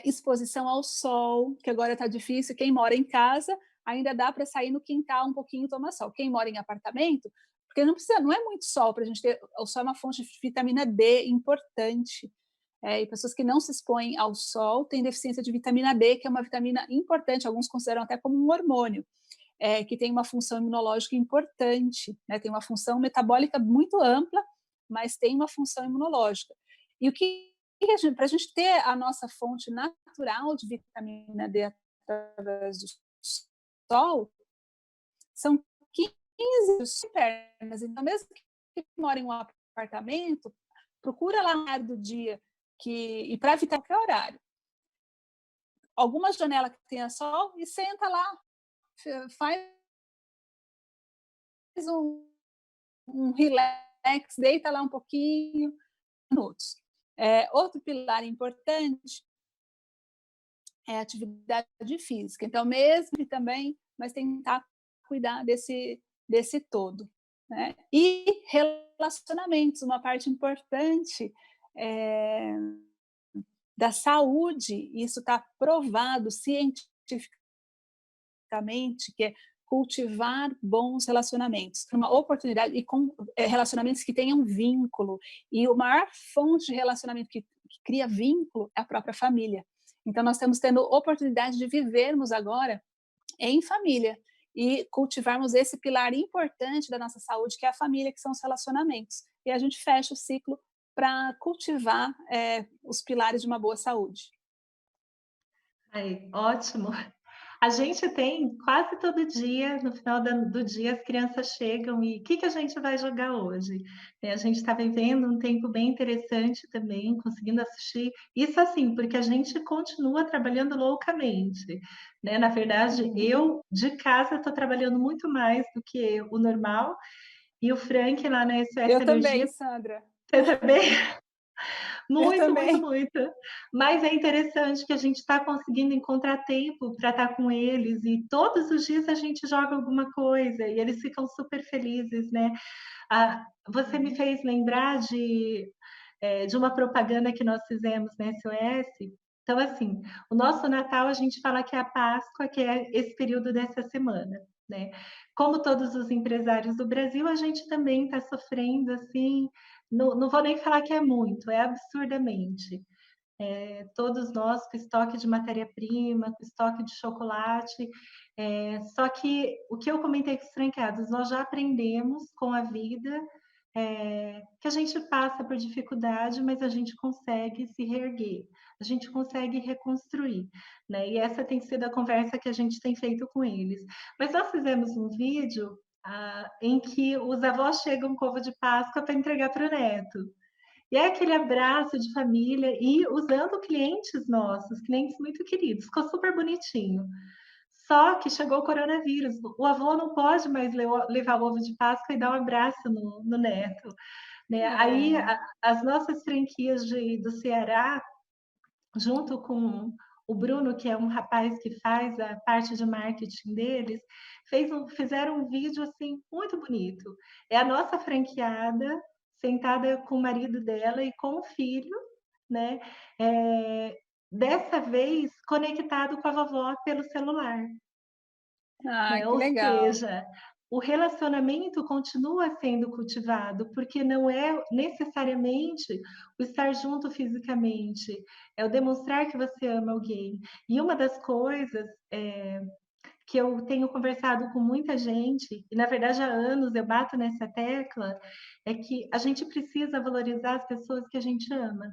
exposição ao sol, que agora está difícil. Quem mora em casa ainda dá para sair no quintal um pouquinho e tomar sol. Quem mora em apartamento, porque não é muito sol para a gente ter. O sol é uma fonte de vitamina D importante. E pessoas que não se expõem ao sol têm deficiência de vitamina D, que é uma vitamina importante, alguns consideram até como um hormônio, que tem uma função imunológica importante, né? Tem uma função metabólica muito ampla, mas tem uma função imunológica. E o que para a gente ter a nossa fonte natural de vitamina D através do sol, são 15 pernas. Então, mesmo que mora em um apartamento, procura lá no horário do dia, e para evitar qualquer horário. Alguma janela que tenha sol e senta lá, faz um relax, deita lá um pouquinho, minutos. Outro pilar importante é a atividade física. Então, mesmo que também, mas tentar cuidar desse todo, né? E relacionamentos, uma parte importante é, da saúde, isso está provado cientificamente, que é cultivar bons relacionamentos, uma oportunidade e com relacionamentos que tenham vínculo. E a maior fonte de relacionamento que cria vínculo é a própria família. Então, nós estamos tendo oportunidade de vivermos agora em família e cultivarmos esse pilar importante da nossa saúde, que é a família, que são os relacionamentos. E a gente fecha o ciclo para cultivar os pilares de uma boa saúde.
Aí, ótimo. A gente tem quase todo dia, no final do dia, as crianças chegam e o que que a gente vai jogar hoje? A gente está vivendo um tempo bem interessante também, conseguindo assistir. Isso assim, porque a gente continua trabalhando loucamente, né? Na verdade,
Uhum.
eu de casa estou trabalhando muito mais do que o normal, e o Frank lá na SOS
Eu
Energia,
também, Sandra.
você também.
Eu
Muito, muito,
também.
muito. Mas é interessante que a gente está conseguindo encontrar tempo para estar com eles e todos os dias a gente joga alguma coisa e eles ficam super felizes, né? Você me
Uhum.
fez lembrar de uma propaganda que nós fizemos na SOS. Então, assim, o nosso Natal a gente fala que é a Páscoa, que é esse período dessa semana, né? Como todos os empresários do Brasil, a gente também está sofrendo, assim, não vou nem falar que é muito, é absurdamente. Todos nós com estoque de matéria-prima, com estoque de chocolate. Só que o que eu comentei com os franqueados, nós já aprendemos com a vida que a gente passa por dificuldade, mas a gente consegue se reerguer, a gente consegue reconstruir, né? E essa tem sido a conversa que a gente tem feito com eles. Mas nós fizemos um vídeo em que os avós chegam com ovo de Páscoa para entregar para o neto. E é aquele abraço de família e usando clientes nossos, clientes muito queridos, ficou super bonitinho. Só que chegou o coronavírus, o avô não pode mais levar o ovo de Páscoa e dar um abraço no neto, né? Aí
É.
as nossas franquias do Ceará, junto com o Bruno, que é um rapaz que faz a parte de marketing deles, fizeram um vídeo assim muito bonito. É a nossa franqueada sentada com o marido dela e com o filho, né? É, dessa vez conectado com a vovó pelo celular,
Ah,
né?
que
Ou
legal.
seja, o relacionamento continua sendo cultivado, porque não é necessariamente o estar junto fisicamente, é o demonstrar que você ama alguém. E uma das coisas que eu tenho conversado com muita gente, e na verdade há anos eu bato nessa tecla, é que a gente precisa valorizar as pessoas que a gente ama,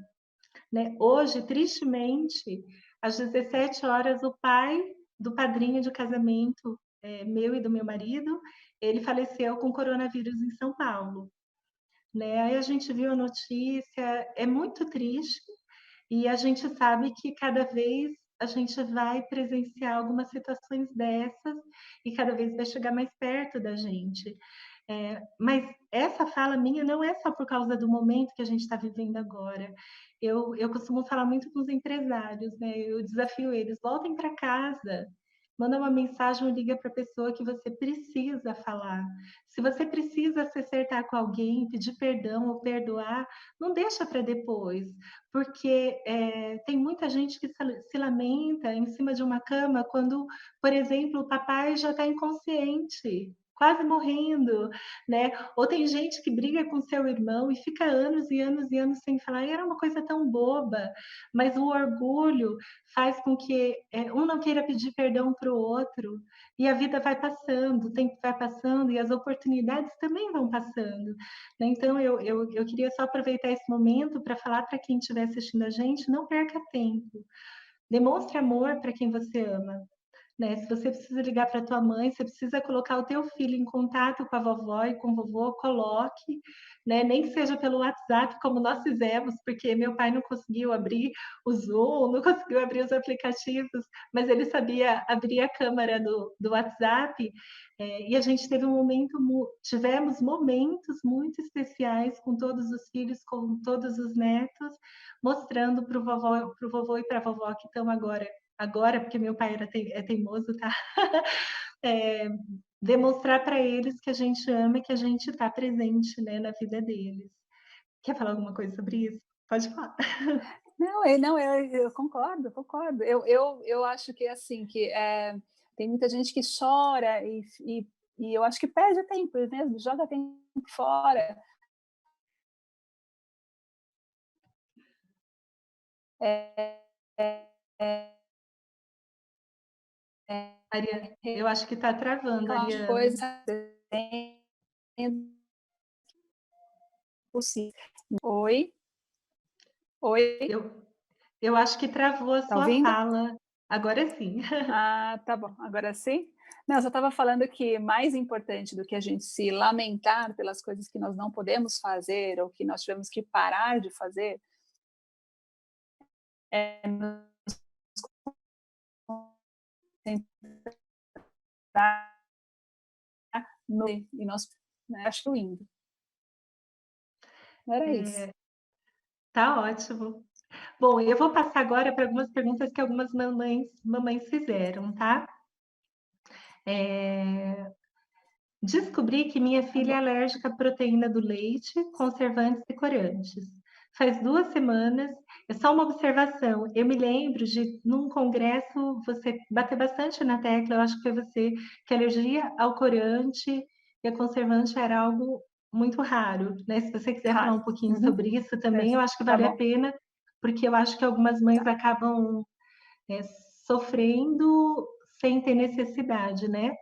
né? Hoje, tristemente, às 17 horas, o pai do padrinho de casamento meu e do meu marido, ele faleceu com coronavírus em São Paulo, né? Aí a gente viu a notícia, é muito triste, e a gente sabe que cada vez a gente vai presenciar algumas situações dessas e cada vez vai chegar mais perto da gente. Mas essa fala minha não é só por causa do momento que a gente está vivendo agora. Eu costumo falar muito com os empresários, né? Eu desafio eles, voltem para casa, manda uma mensagem ou liga para a pessoa que você precisa falar. Se você precisa se acertar com alguém, pedir perdão ou perdoar, não deixa para depois, porque tem muita gente que se lamenta em cima de uma cama quando, por exemplo, o papai já está inconsciente, quase morrendo, né? Ou tem gente que briga com seu irmão e fica anos e anos e anos sem falar, e era uma coisa tão boba, mas o orgulho faz com que um não queira pedir perdão para o outro, e a vida vai passando, o tempo vai passando e as oportunidades também vão passando, né? Então, eu queria só aproveitar esse momento para falar para quem estiver assistindo a gente, não perca tempo, demonstre amor para quem você ama, né? Se você precisa ligar para tua mãe, você precisa colocar o teu filho em contato com a vovó e com o vovô, coloque, né? Nem que seja pelo WhatsApp, como nós fizemos, porque meu pai não conseguiu abrir o Zoom, não conseguiu abrir os aplicativos, mas ele sabia abrir a câmera do WhatsApp, e a gente teve tivemos momentos muito especiais com todos os filhos, com todos os netos, mostrando para o vovô e para a vovó que estão agora, porque meu pai é teimoso, tá? demonstrar para eles que a gente ama e que a gente está presente, né, na vida deles. Quer falar alguma coisa sobre isso? Pode falar.
Não, eu concordo, concordo. Eu acho que, assim, tem muita gente que chora e eu acho que perde tempo mesmo, joga tempo fora. É é é
Ariana, eu acho que está travando,
reclamar de
Ariana.
coisas possível. Oi, oi,
Eu eu acho que travou a
tá
sua
ouvindo?
fala. Agora sim.
Ah, tá bom, agora sim? Não, eu só estava falando que mais importante do que a gente se lamentar pelas coisas que nós não podemos fazer ou que nós tivemos que parar de fazer, é nos concentrar no e nós, né, acho lindo. Era isso.
Tá ótimo. Bom, eu vou passar agora para algumas perguntas que algumas mamães fizeram, tá? Eh Descobri que minha
Tá
filha é
bom.
alérgica à proteína do leite, conservantes e corantes. Faz 2 semanas, é só uma observação. Eu me lembro de, num congresso, você bater bastante na tecla, eu acho que foi você, que a alergia ao corante e a conservante era algo muito raro, né? Se você quiser falar
Claro.
um pouquinho
Uhum.
sobre isso também, eu acho que
Tá
vale a
bom.
pena, porque eu acho que algumas mães
Tá.
acabam, eh, sofrendo sem ter necessidade, né?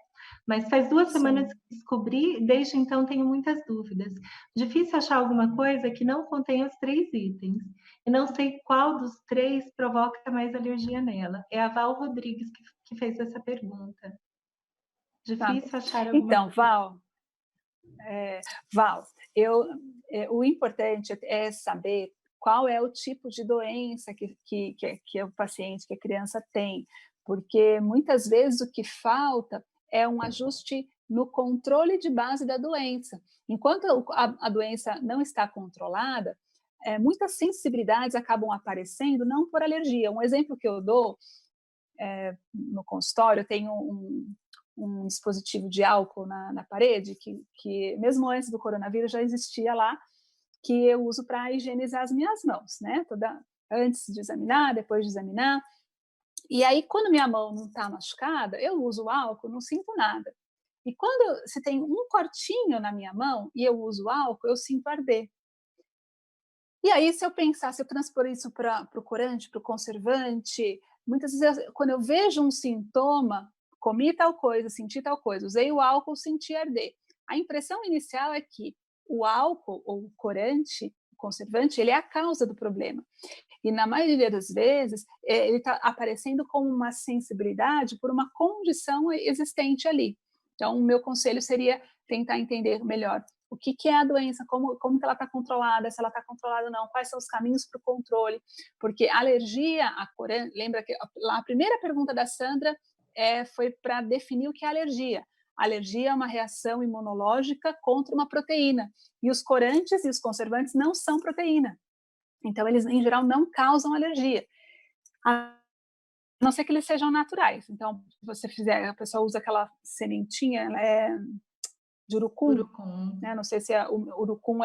Mas faz 2 semanas
Sim.
que descobri, desde então tenho muitas dúvidas. Difícil achar alguma coisa que não contenha os 3 itens, e não sei qual dos 3 provoca mais alergia nela. É a Val Rodrigues que fez essa pergunta.
Tá bom.
Difícil achar alguma
Então,
coisa.
Val, eu, o importante é saber qual é o tipo de doença que o paciente, que a criança tem, porque muitas vezes o que falta é um ajuste no controle de base da doença. Enquanto a doença não está controlada, muitas sensibilidades acabam aparecendo, não por alergia. Um exemplo que eu dou no consultório, eu tenho um dispositivo de álcool na parede, que mesmo antes do coronavírus já existia lá, que eu uso para higienizar as minhas mãos, né? Antes de examinar, depois de examinar. E aí, quando minha mão não está machucada, eu uso o álcool, não sinto nada. E quando se tem um cortinho na minha mão e eu uso álcool, eu sinto arder. E aí, se eu pensar, se eu transpor isso para o corante, para o conservante, muitas vezes, quando eu vejo um sintoma, comi tal coisa, senti tal coisa, usei o álcool, senti arder. A impressão inicial é que o álcool ou o corante, o conservante, ele é a causa do problema. E na maioria das vezes, ele está aparecendo como uma sensibilidade por uma condição existente ali. Então, o meu conselho seria tentar entender melhor o que é a doença, como que ela está controlada, se ela está controlada ou não, quais são os caminhos para o controle, porque alergia a corante, lembra que lá a primeira pergunta da Sandra foi para definir o que é alergia. Alergia é uma reação imunológica contra uma proteína, e os corantes e os conservantes não são proteína, então eles em geral não causam alergia, a não ser que eles sejam naturais. Então, se você fizer, a pessoa usa aquela sementinha, de urucum,
Urucum.
né? Não sei se o urucum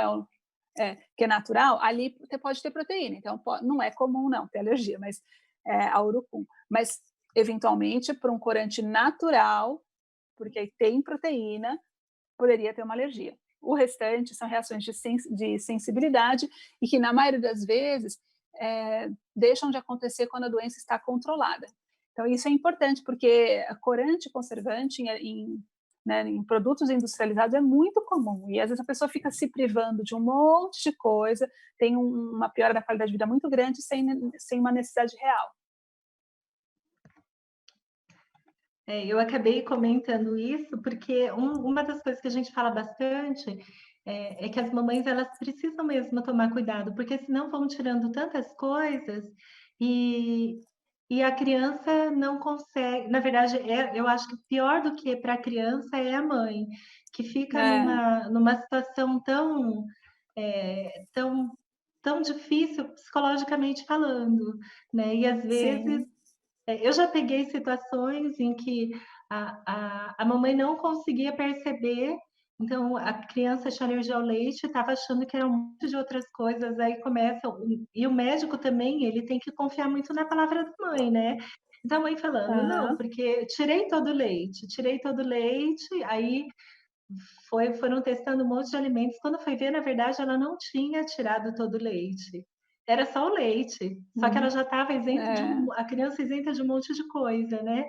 que é natural, ali você pode ter proteína, então não é comum não ter alergia, mas a urucum. Mas, eventualmente, para um corante natural, porque aí tem proteína, poderia ter uma alergia. O restante são reações de sensibilidade e que, na maioria das vezes, deixam de acontecer quando a doença está controlada. Então, isso é importante, porque corante conservante né, em produtos industrializados é muito comum. E, às vezes, a pessoa fica se privando de um monte de coisa, tem uma piora da qualidade de vida muito grande sem uma necessidade real.
Eu acabei comentando isso porque uma das coisas que a gente fala bastante é que as mamães elas precisam mesmo tomar cuidado, porque senão vão tirando tantas coisas e, e a criança não consegue. Na verdade, eu acho que pior do que para a criança é a mãe, que fica
É,
numa situação tão, tão difícil psicologicamente falando, né? E às vezes
sim,
eu já peguei situações em que a mamãe não conseguia perceber, então a criança tinha alergia ao leite, estava achando que era um monte de outras coisas, aí começa e o médico também, ele tem que confiar muito na palavra da mãe, né. Então a mãe falando: "Não,
Aham.
porque tirei todo o leite", aí foram testando um monte de alimentos, quando foi ver, na verdade, ela não tinha tirado todo o leite, era só o leite, só que ela
Uhum.
já estava isenta de
É,
a criança isenta de um monte de coisa, né.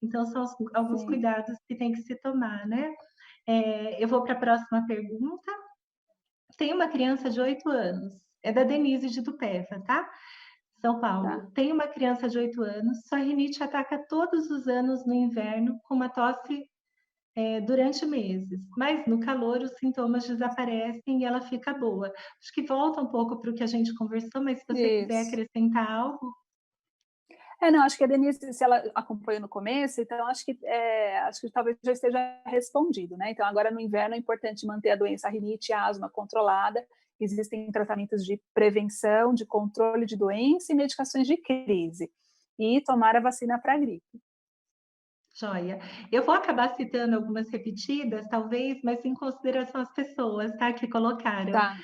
Então são alguns
sim,
cuidados que tem que se tomar, né. Eu vou para a próxima pergunta. Tem uma criança de 8 anos, é da Denise de Itupeva, tá, São
tá.
Paulo. Tem uma criança de 8 anos, sua rinite ataca todos os anos no inverno, com uma tosse, durante meses, mas no calor os sintomas desaparecem e ela fica boa. Acho que volta um pouco para o que a gente conversou, mas se você quiser
Isso.
acrescentar algo.
Não, acho que a Denise, se ela acompanhou no começo, então acho que talvez já esteja respondido, né? Então, agora no inverno é importante manter a doença, a rinite e a asma controlada. Existem tratamentos de prevenção, de controle de doença e medicações de crise. E tomar a vacina para a gripe.
Joia. Eu vou acabar citando algumas repetidas, talvez, mas em consideração às pessoas, tá, que colocaram.
Tá.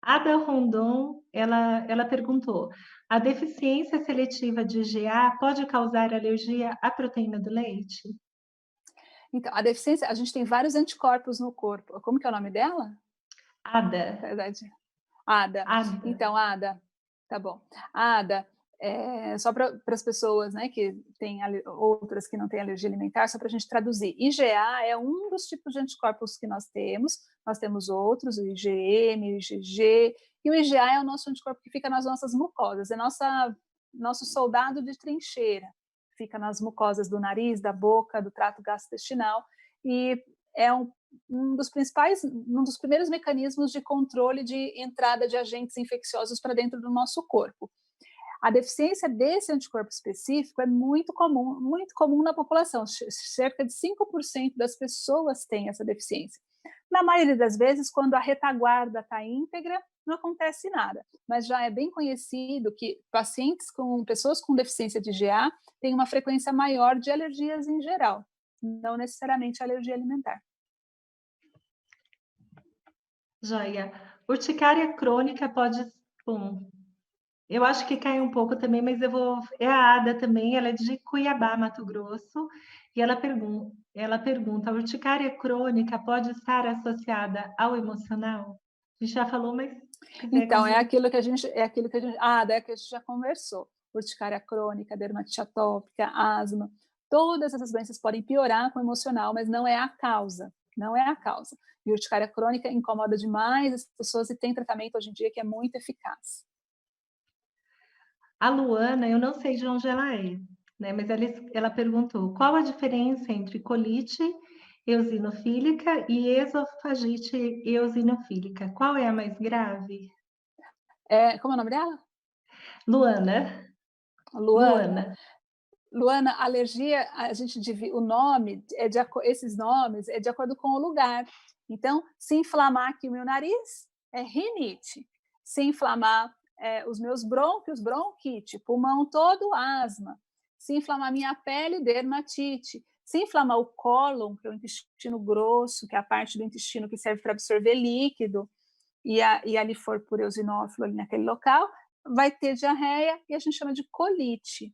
Ada Rondon, ela perguntou: "A deficiência seletiva de IgA pode causar alergia à proteína do leite?"
Então, a deficiência, a gente tem vários anticorpos no corpo. Como que é o nome dela?
Ada,
Verdade. Ada.
Ada.
Então, Ada, tá bom. Ada, só para as pessoas, né, que têm outras que não têm alergia alimentar, só para a gente traduzir. IgA é um dos tipos de anticorpos que nós temos outros, o IgM, o IgG, e o IgA é o nosso anticorpo que fica nas nossas mucosas, é nosso soldado de trincheira, fica nas mucosas do nariz, da boca, do trato gastrointestinal, e é um dos primeiros mecanismos de controle de entrada de agentes infecciosos para dentro do nosso corpo. A deficiência desse anticorpo específico é muito comum na população. Cerca de 5% das pessoas têm essa deficiência. Na maioria das vezes, quando a retaguarda está íntegra, não acontece nada. Mas já é bem conhecido que pessoas com deficiência de GA têm uma frequência maior de alergias em geral, não necessariamente alergia alimentar.
Joia. Urticária crônica pode, bom, eu acho que cai um pouco também, mas eu vou, é a Ada também, ela é de Cuiabá, Mato Grosso, e ela pergunta: "A urticária crônica pode estar associada ao emocional?" A gente já falou, mas se quiser
Então,
complementar.
daí que a gente já conversou. Urticária crônica, dermatite atópica, asma, todas essas doenças podem piorar com o emocional, mas não é a causa, não é a causa. E urticária crônica incomoda demais as pessoas e tem tratamento hoje em dia que é muito eficaz.
A Luana, eu não sei de onde ela é, né, mas ela perguntou: "Qual a diferença entre colite eosinofílica e esofagite eosinofílica? Qual é a mais grave?"
Como é o nome dela?
Luana,
Luana.
Luana.
Luana, alergia, a gente o nome esses nomes é de acordo com o lugar. Então, se inflamar aqui o meu nariz, é rinite. Se inflamar os meus brônquios, bronquite. Pulmão todo, asma. Se inflamar minha pele, dermatite. Se inflamar o cólon, que é o intestino grosso, que é a parte do intestino que serve para absorver líquido, e ali for por eosinófilo ali naquele local, vai ter diarreia e a gente chama de colite.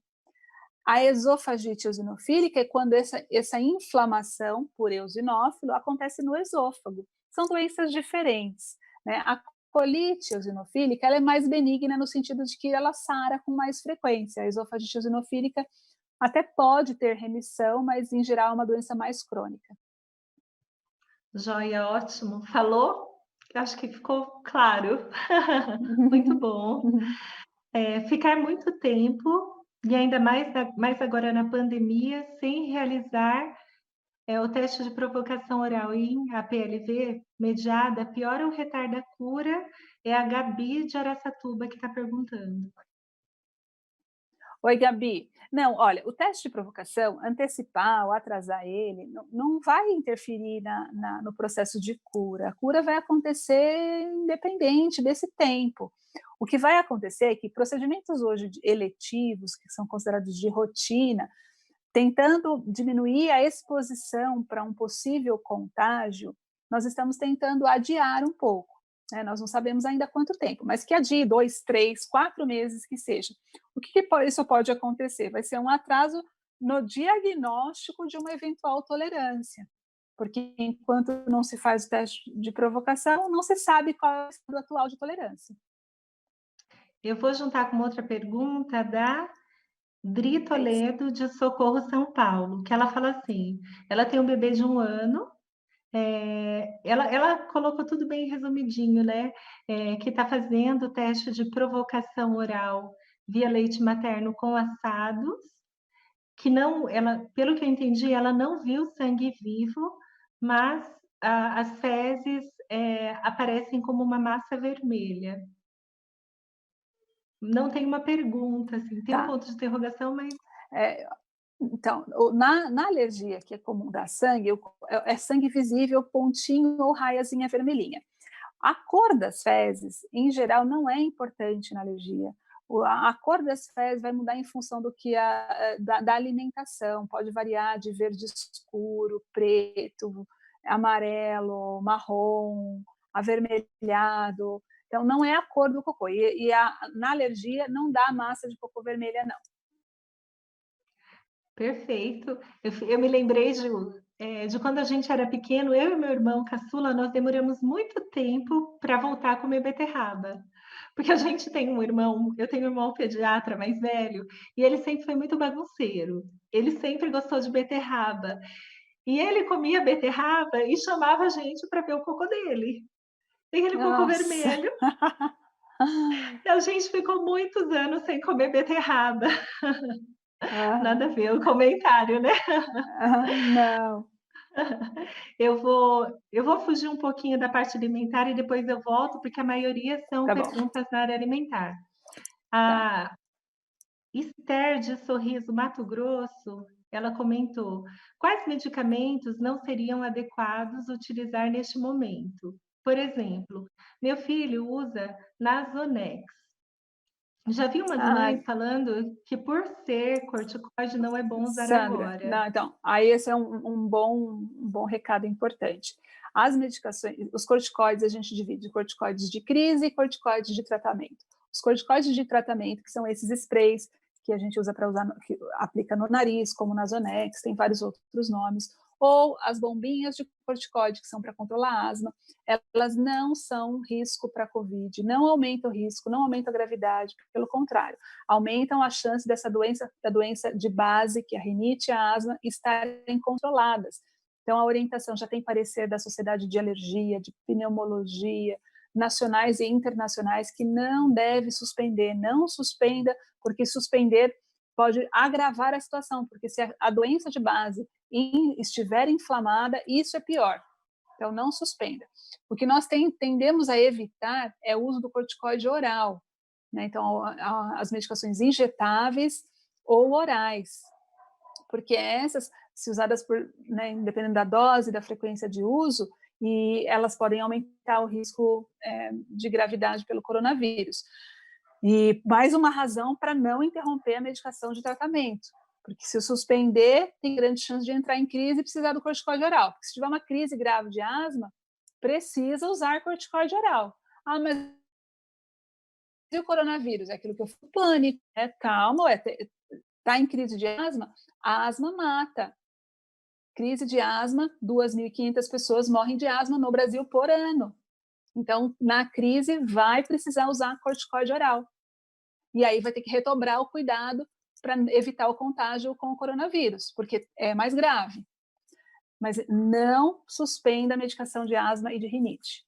A esofagite eosinofílica é quando essa inflamação por eosinófilo acontece no esôfago. São doenças diferentes, né? A colite eosinofílica ela é mais benigna no sentido de que ela sara com mais frequência. A esofagite eosinofílica até pode ter remissão, mas em geral é uma doença mais crônica.
Joia, ótimo. Falou? Acho que ficou claro. Muito bom. Ficar muito tempo, e ainda mais agora na pandemia, sem realizar, o teste de provocação oral em APLV mediada, piora ou retarda a cura? É a Gabi de Araçatuba que está perguntando.
Oi, Gabi. Não, olha, o teste de provocação, antecipar ou atrasar ele, não vai interferir no processo de cura. A cura vai acontecer independente desse tempo. O que vai acontecer é que procedimentos hoje eletivos, que são considerados de rotina, tentando diminuir a exposição para um possível contágio, nós estamos tentando adiar um pouco. Nós não sabemos ainda quanto tempo, mas que adie 2, 3, 4 meses que seja. O que isso pode acontecer? Vai ser um atraso no diagnóstico de uma eventual tolerância, porque enquanto não se faz o teste de provocação, não se sabe qual é o estado atual de tolerância.
Eu vou juntar com uma outra pergunta da Dri Toledo, de Socorro, São Paulo, que ela fala assim, ela tem um bebê de 1 ano, ela colocou tudo bem resumidinho, né? Que está fazendo o teste de provocação oral via leite materno com assados, que não, ela, pelo que eu entendi, ela não viu sangue vivo, mas as fezes aparecem como uma massa vermelha. Não tem uma pergunta, assim, tem um ponto de interrogação, mas...
Então, na alergia, que é comum dar sangue, é sangue visível, pontinho ou raiazinha vermelhinha. A cor das fezes, em geral, não é importante na alergia. A cor das fezes vai mudar em função da alimentação, pode variar de verde escuro, preto, amarelo, marrom, avermelhado. Então, não é a cor do cocô. Na alergia, não dá massa de cocô vermelha, não.
Perfeito. Eu me lembrei de quando a gente era pequeno, eu e meu irmão caçula, nós demoramos muito tempo para voltar a comer beterraba. Porque a gente tem um irmão, eu tenho um irmão pediatra mais velho, e ele sempre foi muito bagunceiro. Ele sempre gostou de beterraba. E ele comia beterraba e chamava a gente para ver o cocô dele. E aquele cocô vermelho. E a gente ficou muitos anos sem comer beterraba. Nada a ver o comentário, né?
Não.
Eu vou fugir um pouquinho da parte alimentar e depois eu volto, porque a maioria são perguntas na área alimentar. A Esther de Sorriso, Mato Grosso, ela comentou: quais medicamentos não seriam adequados utilizar neste momento? Por exemplo, meu filho usa Nasonex. Já vi umas mães falando que por ser corticoide não é bom usar
Sandra,
agora.
não, então, aí esse é um bom recado importante. As medicações, os corticoides, a gente divide corticoides de crise e corticoides de tratamento. Os corticoides de tratamento, que são esses sprays que a gente usa para usar, que aplica no nariz, como Nasonex, tem vários outros nomes, ou as bombinhas de corticoide, que são para controlar a asma, elas não são risco para a COVID, não aumentam o risco, não aumentam a gravidade, pelo contrário, aumentam a chance da doença de base, que é a rinite e a asma, estarem controladas. Então, a orientação já tem parecer da Sociedade de Alergia, de Pneumologia, nacionais e internacionais, que não deve suspender, não suspenda, porque suspender pode agravar a situação, porque se a doença de base estiver inflamada, isso é pior. Então, não suspenda. O que nós tendemos a evitar é o uso do corticoide oral, né? Então, as medicações injetáveis ou orais, porque essas, se usadas dependendo da dose, da frequência de uso, e elas podem aumentar o risco de gravidade pelo coronavírus. E mais uma razão para não interromper a medicação de tratamento, porque se suspender, tem grande chance de entrar em crise e precisar do corticoide oral. Porque se tiver uma crise grave de asma, precisa usar corticoide oral. Ah, mas e o coronavírus? É aquilo que eu falo, pânico, calma, está em crise de asma? A asma mata. Crise de asma, 2.500 pessoas morrem de asma no Brasil por ano. Então, na crise, vai precisar usar corticoide oral. E aí vai ter que redobrar o cuidado para evitar o contágio com o coronavírus, porque é mais grave. Mas não suspenda a medicação de asma e de rinite.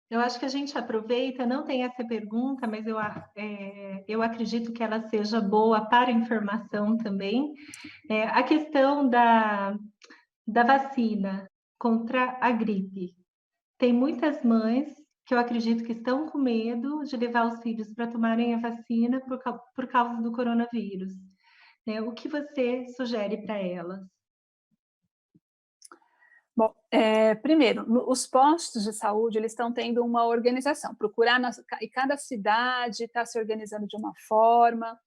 Eu acho que a gente aproveita, não tem essa pergunta, mas eu acredito que ela seja boa para informação também. A questão da vacina contra a gripe. Tem muitas mães que eu acredito que estão com medo de levar os filhos para tomarem a vacina por causa do coronavírus. O que você sugere para elas?
Bom, primeiro, os postos de saúde, eles estão tendo uma organização, e cada cidade está se organizando de uma forma.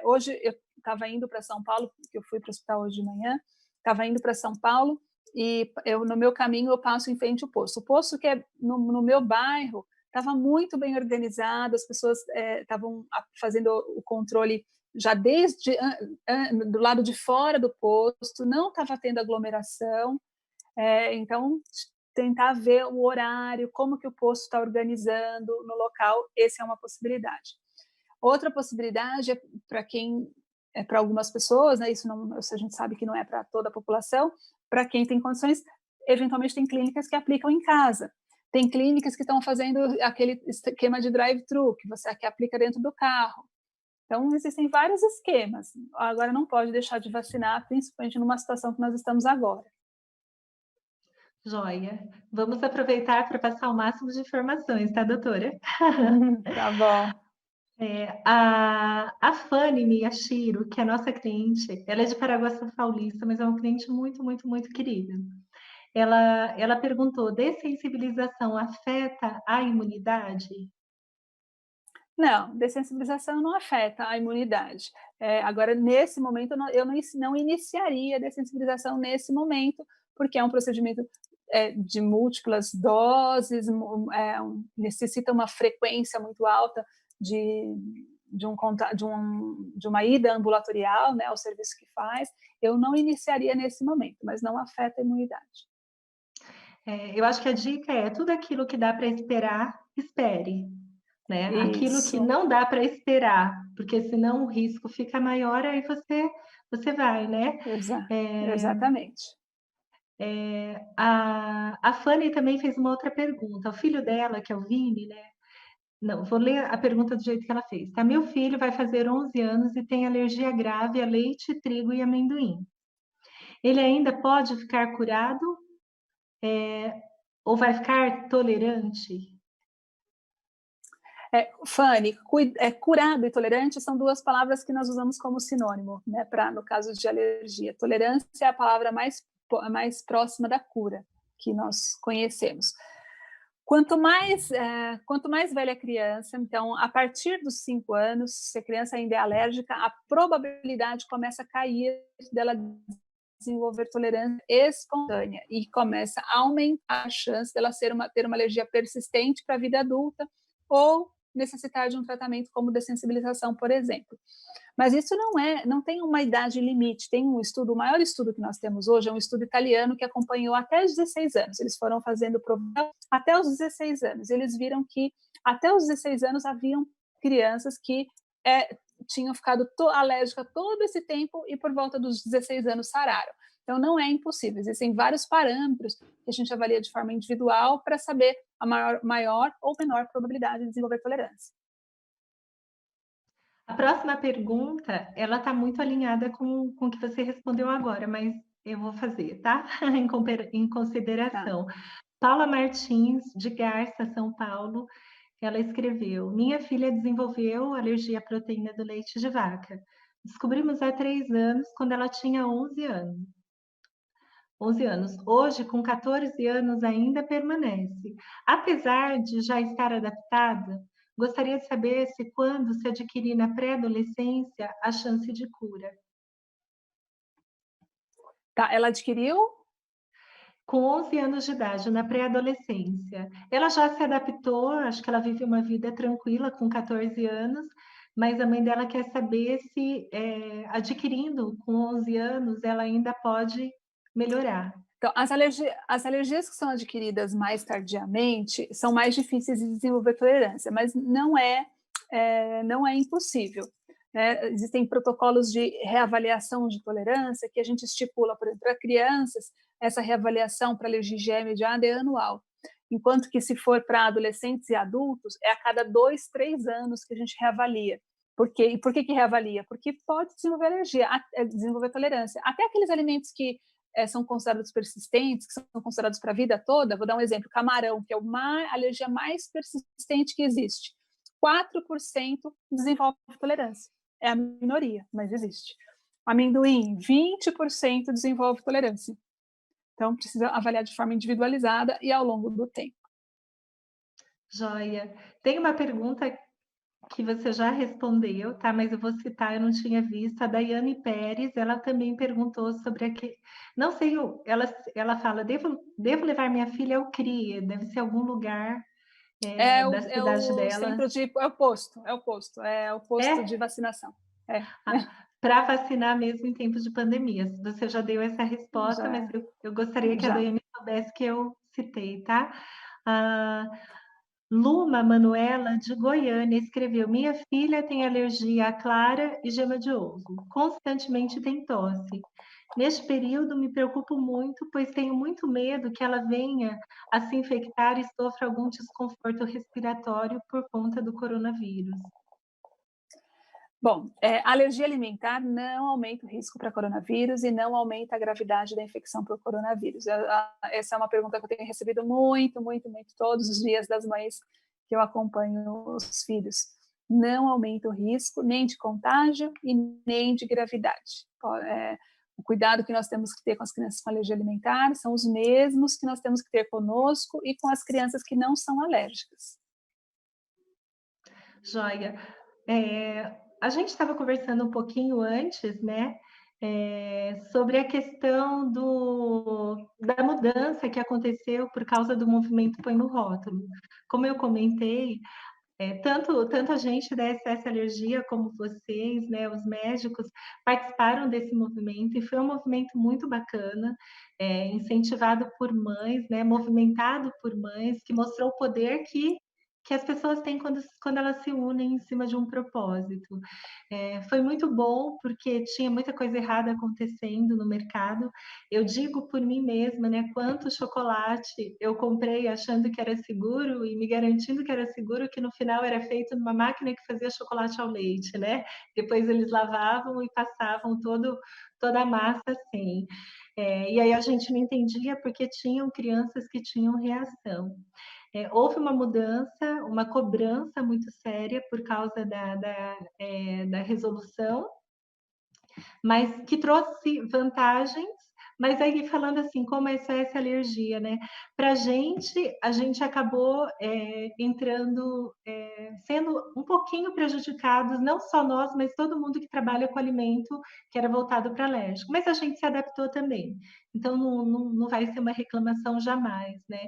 Hoje, estava indo para São Paulo, porque eu fui para o hospital hoje de manhã, estava indo para São Paulo, e no meu caminho eu passo em frente ao posto. O posto que é no meu bairro estava muito bem organizado, as pessoas estavam fazendo o controle já desde do lado de fora do posto, não estava tendo aglomeração, então tentar ver o horário, como que o posto está organizando no local, essa é uma possibilidade. Outra possibilidade é para algumas pessoas, né, isso não, a gente sabe que não é para toda a população, para quem tem condições, eventualmente tem clínicas que aplicam em casa. Tem clínicas que estão fazendo aquele esquema de drive-thru, que aplica dentro do carro. Então, existem vários esquemas. Agora, não pode deixar de vacinar, principalmente numa situação que nós estamos agora.
Joia. Vamos aproveitar para passar o máximo de informações, tá, doutora?
Tá bom.
A Fanny Miyashiro, que é nossa cliente, ela é de Paraguaçu Paulista, mas é uma cliente muito, muito, muito querida. Ela perguntou: dessensibilização afeta a imunidade?
Não, dessensibilização não afeta a imunidade. Agora, nesse momento, eu não iniciaria a dessensibilização nesse momento, porque é um procedimento de múltiplas doses, necessita uma frequência muito alta de uma ida ambulatorial, né, ao serviço que faz. Eu não iniciaria nesse momento, mas não afeta a imunidade.
Eu acho que a dica é tudo aquilo que dá para esperar, espere. Né? Aquilo que
Isso.
não dá para esperar, porque senão o risco fica maior, aí você vai, né?
Exatamente.
A Fanny também fez uma outra pergunta. O filho dela, que é o Vini, né? Não, vou ler a pergunta do jeito que ela fez. Tá? Meu filho vai fazer 11 anos e tem alergia grave a leite, trigo e amendoim. Ele ainda pode ficar curado? Ou vai ficar tolerante?
Fanny, curado e tolerante são duas palavras que nós usamos como sinônimo, né, no caso de alergia. Tolerância é a palavra mais próxima da cura que nós conhecemos. Quanto mais velha a criança, então, a partir dos 5 anos, se a criança ainda é alérgica, a probabilidade começa a cair dela desenvolver tolerância espontânea e começa a aumentar a chance dela ter uma alergia persistente para a vida adulta ou necessitar de um tratamento como dessensibilização, por exemplo. Mas isso não tem uma idade limite. Tem um estudo, o maior estudo que nós temos hoje é um estudo italiano que acompanhou até os 16 anos. Eles foram fazendo prova até os 16 anos. Eles viram que até os 16 anos haviam crianças que tinham ficado alérgicas todo esse tempo e por volta dos 16 anos sararam. Então, não é impossível. Existem vários parâmetros que a gente avalia de forma individual para saber a maior ou menor probabilidade de desenvolver tolerância.
A próxima pergunta, ela está muito alinhada com o que você respondeu agora, mas eu vou fazer, tá? Em consideração.
Tá.
Paula Martins, de Garça, São Paulo, ela escreveu: minha filha desenvolveu alergia à proteína do leite de vaca. Descobrimos há 3 anos, quando ela tinha 11 anos. 11 anos. Hoje, com 14 anos, ainda permanece. Apesar de já estar adaptada, gostaria de saber se quando se adquirir na pré-adolescência, a chance de cura.
Tá, ela adquiriu?
Com 11 anos de idade, na pré-adolescência. Ela já se adaptou, acho que ela vive uma vida tranquila com 14 anos, mas a mãe dela quer saber se, adquirindo com 11 anos, ela ainda pode melhorar.
Então, as alergias que são adquiridas mais tardiamente são mais difíceis de desenvolver tolerância, mas não é impossível. Né? Existem protocolos de reavaliação de tolerância que a gente estipula, por exemplo, para crianças, essa reavaliação para alergia IgE mediada é anual, enquanto que se for para adolescentes e adultos, é a cada 2, 3 anos que a gente reavalia. Por quê? E por que reavalia? Porque pode desenvolver alergia, desenvolver tolerância. Até aqueles alimentos que são considerados persistentes, que são considerados para a vida toda, vou dar um exemplo, camarão, que é a alergia mais persistente que existe. 4% desenvolve tolerância. É a minoria, mas existe. Amendoim, 20% desenvolve tolerância. Então, precisa avaliar de forma individualizada e ao longo do tempo.
Joia. Tem uma pergunta que você já respondeu, tá? Mas eu vou citar, eu não tinha visto. A Daiane Pérez, ela também perguntou sobre aquele. Não sei, ela fala: devo levar minha filha ao CRIA? Deve ser algum lugar da
É
cidade
o
dela.
centro de. É o posto de
É
vacinação. É,
para vacinar mesmo em tempos de pandemia. Você já deu essa resposta, mas
já,
eu gostaria que a
já.
Daiane soubesse que eu citei, tá? Ah, Luma Manuela, de Goiânia, escreveu: Minha filha tem alergia à clara e gema de ovo. Constantemente tem tosse. Neste período, me preocupo muito, pois tenho muito medo que ela venha a se infectar e sofra algum desconforto respiratório por conta do coronavírus.
Bom, alergia alimentar não aumenta o risco para coronavírus e não aumenta a gravidade da infecção por coronavírus. Essa é uma pergunta que eu tenho recebido muito, muito, muito todos os dias das mães que eu acompanho os filhos. Não aumenta o risco nem de contágio e nem de gravidade. O cuidado que nós temos que ter com as crianças com alergia alimentar são os mesmos que nós temos que ter conosco e com as crianças que não são alérgicas.
Joia. A gente estava conversando um pouquinho antes, né, sobre a questão da mudança que aconteceu por causa do movimento Põe no Rótulo. Como eu comentei, tanto a gente da SS Alergia como vocês, né, os médicos, participaram desse movimento e foi um movimento muito bacana, incentivado por mães, né, movimentado por mães, que mostrou o poder que as pessoas têm quando elas se unem em cima de um propósito. Foi muito bom, porque tinha muita coisa errada acontecendo no mercado. Eu digo por mim mesma, né? Quanto chocolate eu comprei achando que era seguro e me garantindo que era seguro, que no final era feito numa máquina que fazia chocolate ao leite, né? Depois eles lavavam e passavam toda a massa assim. E aí a gente não entendia porque tinham crianças que tinham reação. Houve uma mudança, uma cobrança muito séria por causa da resolução, mas que trouxe vantagens. Mas aí falando assim, como é só essa alergia, né? Para a gente acabou entrando, sendo um pouquinho prejudicados, não só nós, mas todo mundo que trabalha com alimento que era voltado para alérgico. Mas a gente se adaptou também. Então não vai ser uma reclamação jamais, né?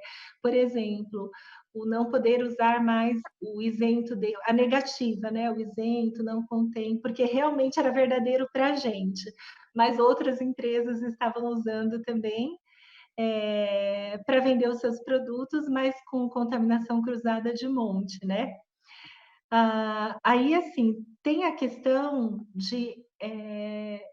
Por exemplo, o não poder usar mais o isento, a negativa, né? O isento não contém, porque realmente era verdadeiro para a gente, mas outras empresas estavam usando também para vender os seus produtos, mas com contaminação cruzada de monte, né? Aí, assim, tem a questão de.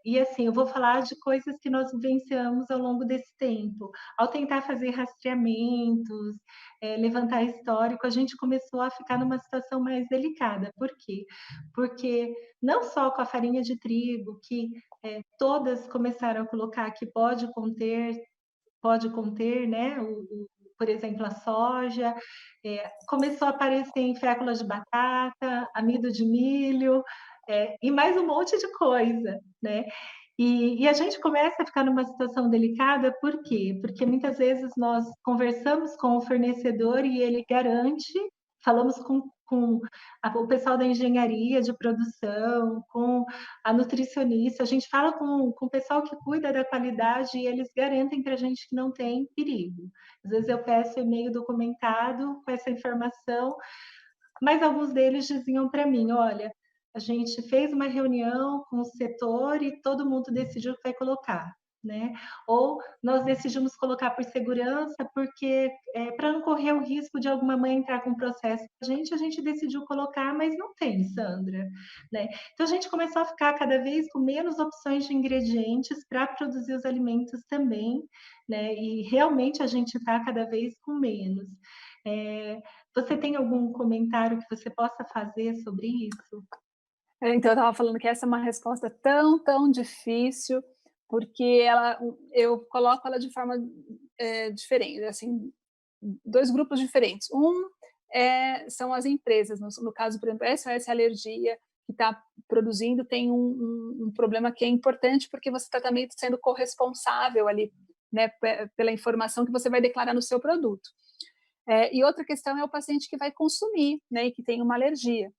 E assim, eu vou falar de coisas que nós vivenciamos ao longo desse tempo. Ao tentar fazer rastreamentos, levantar histórico, a gente começou a ficar numa situação mais delicada. Por quê? Porque não só com a farinha de trigo, que todas começaram a colocar que pode conter, né? Por exemplo, a soja, começou a aparecer em féculas de batata, amido de milho, e mais um monte de coisa, né? E a gente começa a ficar numa situação delicada, por quê? Porque muitas vezes nós conversamos com o fornecedor e ele garante, falamos com o pessoal da engenharia de produção, com a nutricionista, a gente fala com o pessoal que cuida da qualidade e eles garantem para a gente que não tem perigo. Às vezes eu peço e-mail documentado com essa informação, mas alguns deles diziam para mim: olha, a gente fez uma reunião com o setor e todo mundo decidiu que vai colocar. Né? Ou nós decidimos colocar por segurança, porque para não correr o risco de alguma mãe entrar com processo a gente decidiu colocar, mas não tem, Sandra. Né? Então a gente começou a ficar cada vez com menos opções de ingredientes para produzir os alimentos também, né? E realmente a gente está cada vez com menos. Você tem algum comentário que você possa fazer sobre isso?
Então, eu estava falando que essa é uma resposta tão, tão difícil, porque eu coloco ela de forma diferente, assim, dois grupos diferentes. São as empresas, no caso, por exemplo, SOS Alergia, que está produzindo, tem um problema que é importante, porque você está também sendo corresponsável ali, né, pela informação que você vai declarar no seu produto. E outra questão é o paciente que vai consumir, né, e que tem uma alergia.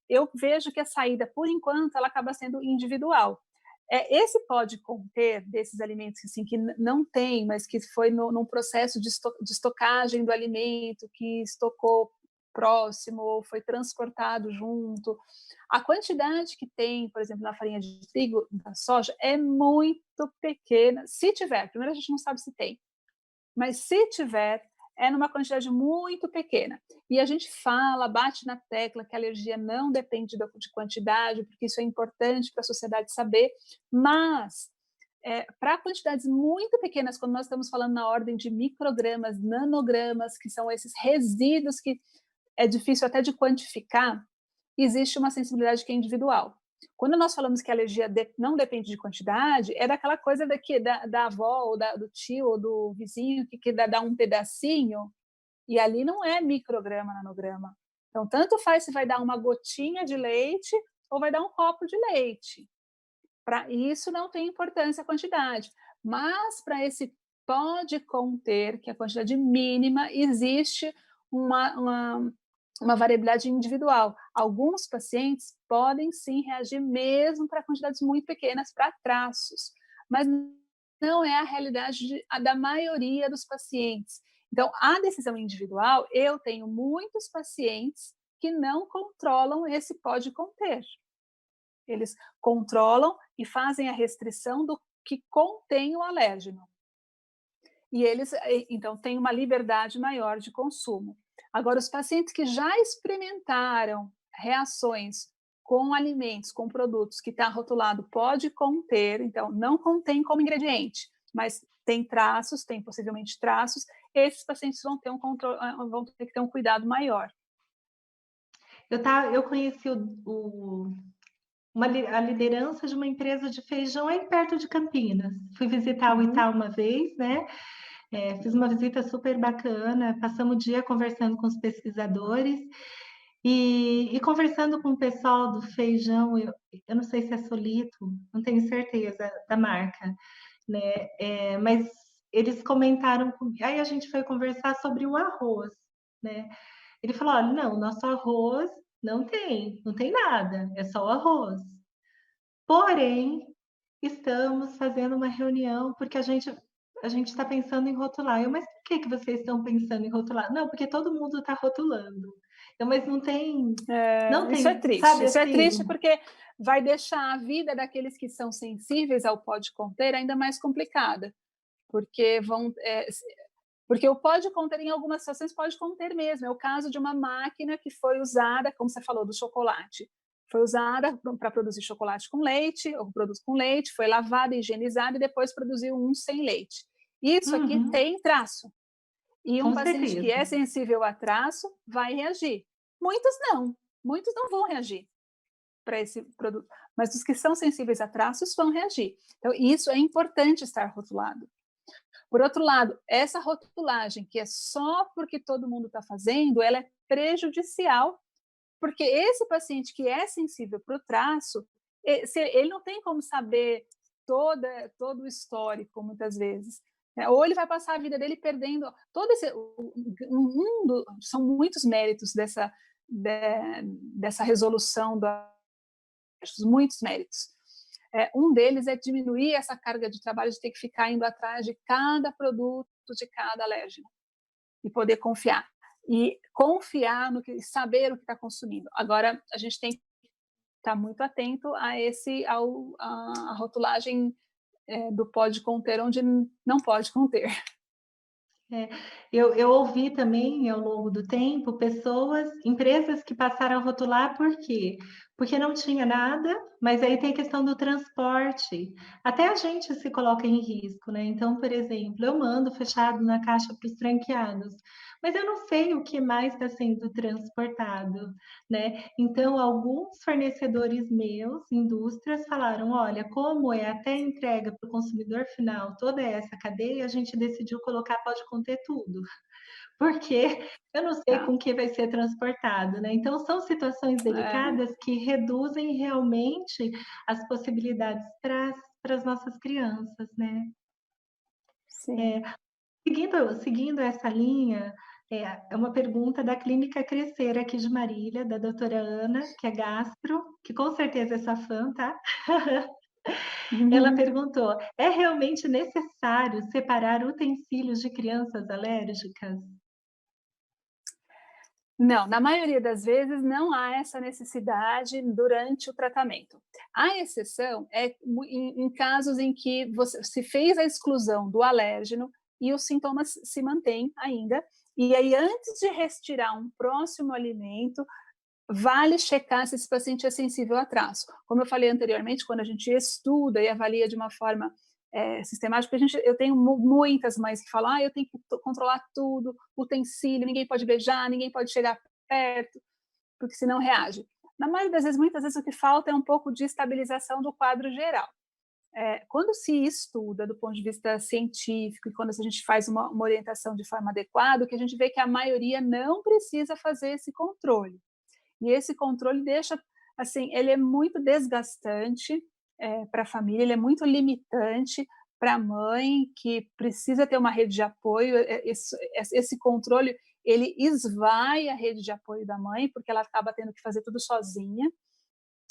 Eu vejo que a saída, por enquanto, ela acaba sendo individual. Esse pode conter desses alimentos assim, que não tem, mas que foi num processo de estocagem do alimento, que estocou próximo ou foi transportado junto. A quantidade que tem, por exemplo, na farinha de trigo, da soja, é muito pequena. Se tiver, primeiro a gente não sabe se tem, mas se tiver, é numa quantidade muito pequena. E a gente fala, bate na tecla que a alergia não depende de quantidade, porque isso é importante para a sociedade saber, mas para quantidades muito pequenas, quando nós estamos falando na ordem de microgramas, nanogramas, que são esses resíduos que é difícil até de quantificar, existe uma sensibilidade que é individual. Quando nós falamos que a alergia não depende de quantidade, é daquela coisa da avó, ou do tio, ou do vizinho, que dá um pedacinho, e ali não é micrograma, nanograma. Então, tanto faz se vai dar uma gotinha de leite ou vai dar um copo de leite. Para isso não tem importância a quantidade, mas para esse pode conter, que é a quantidade mínima, existe uma variabilidade individual. Alguns pacientes podem sim reagir mesmo para quantidades muito pequenas, para traços, mas não é a realidade da maioria dos pacientes. Então, a decisão individual, eu tenho muitos pacientes que não controlam esse pode conter. Eles controlam e fazem a restrição do que contém o alérgeno. E eles, então, têm uma liberdade maior de consumo. Agora, os pacientes que já experimentaram reações com alimentos, com produtos que está rotulado pode conter, então, não contém como ingrediente, mas tem traços, tem possivelmente traços, esses pacientes vão ter vão ter que ter um cuidado maior.
Eu conheci a liderança de uma empresa de feijão aí perto de Campinas. Fui visitar o Itaú uma vez, né? Fiz uma visita super bacana, passamos o dia conversando com os pesquisadores e conversando com o pessoal do feijão, eu não sei se é Solito, não tenho certeza da marca, né? Mas eles comentaram, aí a gente foi conversar sobre o arroz, né? Ele falou, olha, não, nosso arroz não tem nada, é só o arroz. Porém, estamos fazendo uma reunião porque a gente está pensando em rotular. Mas por que vocês estão pensando em rotular? Não, porque todo mundo está rotulando. Mas não
Isso é
tem,
triste.
sabe
Isso é
assim?
triste porque vai deixar a vida daqueles que são sensíveis ao pode conter ainda mais complicada, porque porque o pode conter em algumas situações pode conter mesmo. É o caso de uma máquina que foi usada, como você falou, do chocolate. Foi usada para produzir chocolate com leite, ou produto com leite, foi lavada, higienizada e depois produziu um sem leite. Isso aqui
Uhum,
tem traço. E um
com
paciente que
certeza.
é sensível a traço vai reagir. Muitos não vão reagir para esse produto, mas os que são sensíveis a traços vão reagir. Então, isso é importante estar rotulado. Por outro lado, essa rotulagem, que é só porque todo mundo está fazendo, ela é prejudicial, porque esse paciente que é sensível para o traço, ele não tem como saber todo o histórico, muitas vezes. Ou ele vai passar a vida dele perdendo todo esse. São muitos méritos dessa resolução, muitos méritos. Um deles é diminuir essa carga de trabalho de ter que ficar indo atrás de cada produto, de cada alérgeno, e poder confiar. E confiar saber o que está consumindo. Agora, a gente tem que estar muito atento a rotulagem do pode conter, onde não pode conter.
Eu ouvi também ao longo do tempo empresas que passaram a rotular por quê? Porque não tinha nada, mas aí tem a questão do transporte. Até a gente se coloca em risco, né? Então, por exemplo, eu mando fechado na caixa para os franqueados, mas eu não sei o que mais está sendo transportado, né? Então, alguns fornecedores meus, indústrias, falaram: olha, como é até entrega para o consumidor final toda essa cadeia, a gente decidiu colocar pode conter tudo, porque eu não sei
Tá?
com que vai ser transportado, né? Então, são situações delicadas que reduzem realmente as possibilidades para as nossas crianças, né?
Sim.
Seguindo essa linha, É uma pergunta da Clínica Crescer aqui de Marília, da doutora Ana, que é gastro, que com certeza é sua fã, tá? Ela perguntou: é realmente necessário separar utensílios de crianças alérgicas?
Não, na maioria das vezes não há essa necessidade durante o tratamento. A exceção é em casos em que você se fez a exclusão do alérgeno e os sintomas se mantêm ainda, e aí antes de retirar um próximo alimento, vale checar se esse paciente é sensível a traço. Como eu falei anteriormente, quando a gente estuda e avalia de uma forma sistemática, eu tenho muitas mães que falam, eu tenho que controlar tudo, utensílio, ninguém pode beijar, ninguém pode chegar perto, porque senão reage. Na maioria das vezes, muitas vezes o que falta é um pouco de estabilização do quadro geral. Quando se estuda do ponto de vista científico e quando a gente faz uma orientação de forma adequada, o que a gente vê é que a maioria não precisa fazer esse controle. E esse controle deixa, assim, ele é muito desgastante para a família, ele é muito limitante para a mãe que precisa ter uma rede de apoio. Esse controle, ele esvai a rede de apoio da mãe, porque ela acaba tendo que fazer tudo sozinha,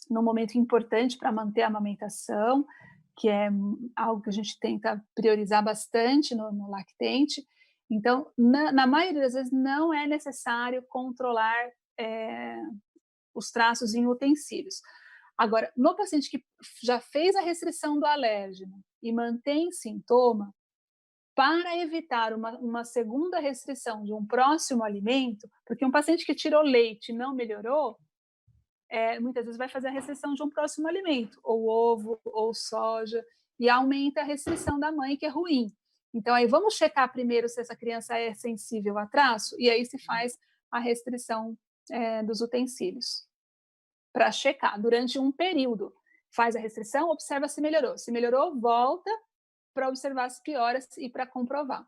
num momento importante para manter a amamentação, que é algo que a gente tenta priorizar bastante no lactente. Então, na maioria das vezes, não é necessário controlar os traços em utensílios. Agora, no paciente que já fez a restrição do alérgeno e mantém sintoma, para evitar uma segunda restrição de um próximo alimento, porque um paciente que tirou leite e não melhorou, muitas vezes vai fazer a restrição de um próximo alimento, ou ovo, ou soja, e aumenta a restrição da mãe, que é ruim. Então, aí vamos checar primeiro se essa criança é sensível a traço, e aí se faz a restrição dos utensílios, para checar durante um período. Faz a restrição, observa se melhorou. Se melhorou, volta para observar as pioras e para comprovar.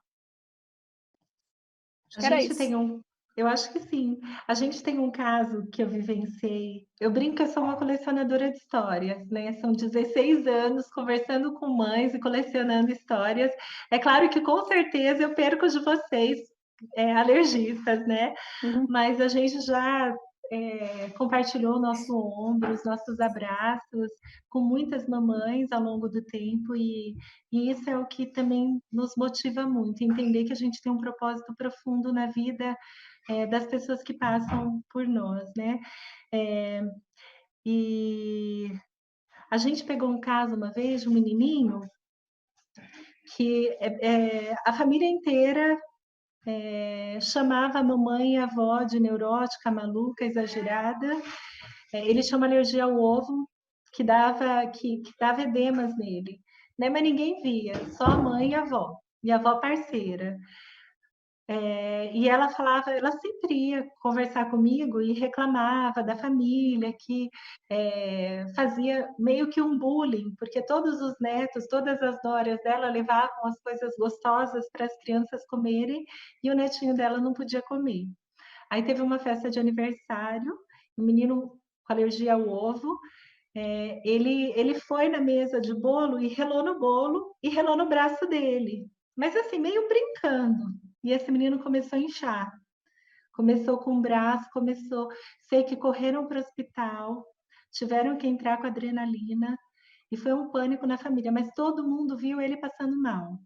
Acho
A
que era
gente
isso.
tem eu acho que sim. A gente tem um caso que eu vivenciei. Eu brinco que eu sou uma colecionadora de histórias, né? São 16 anos conversando com mães e colecionando histórias. É claro que com certeza eu perco de vocês, alergistas, né?
Uhum.
Mas a gente já compartilhou o nosso ombro, os nossos abraços com muitas mamães ao longo do tempo e isso é o que também nos motiva muito, entender que a gente tem um propósito profundo na vida das pessoas que passam por nós, né? E a gente pegou um caso uma vez de um menininho que a família inteira chamava a mamãe e a avó de neurótica, maluca, exagerada. Ele tinha uma alergia ao ovo que dava edemas nele, né? Mas ninguém via, só a mãe e a avó parceira. E ela falava, ela sempre ia conversar comigo e reclamava da família que fazia meio que um bullying, porque todos os netos, todas as noras dela levavam as coisas gostosas para as crianças comerem e o netinho dela não podia comer. Aí teve uma festa de aniversário, o menino com alergia ao ovo, ele foi na mesa de bolo e relou no bolo e relou no braço dele, mas assim, meio brincando. E esse menino começou a inchar, começou com o braço, sei que correram para o hospital, tiveram que entrar com adrenalina, e foi um pânico na família, mas todo mundo viu ele passando mal,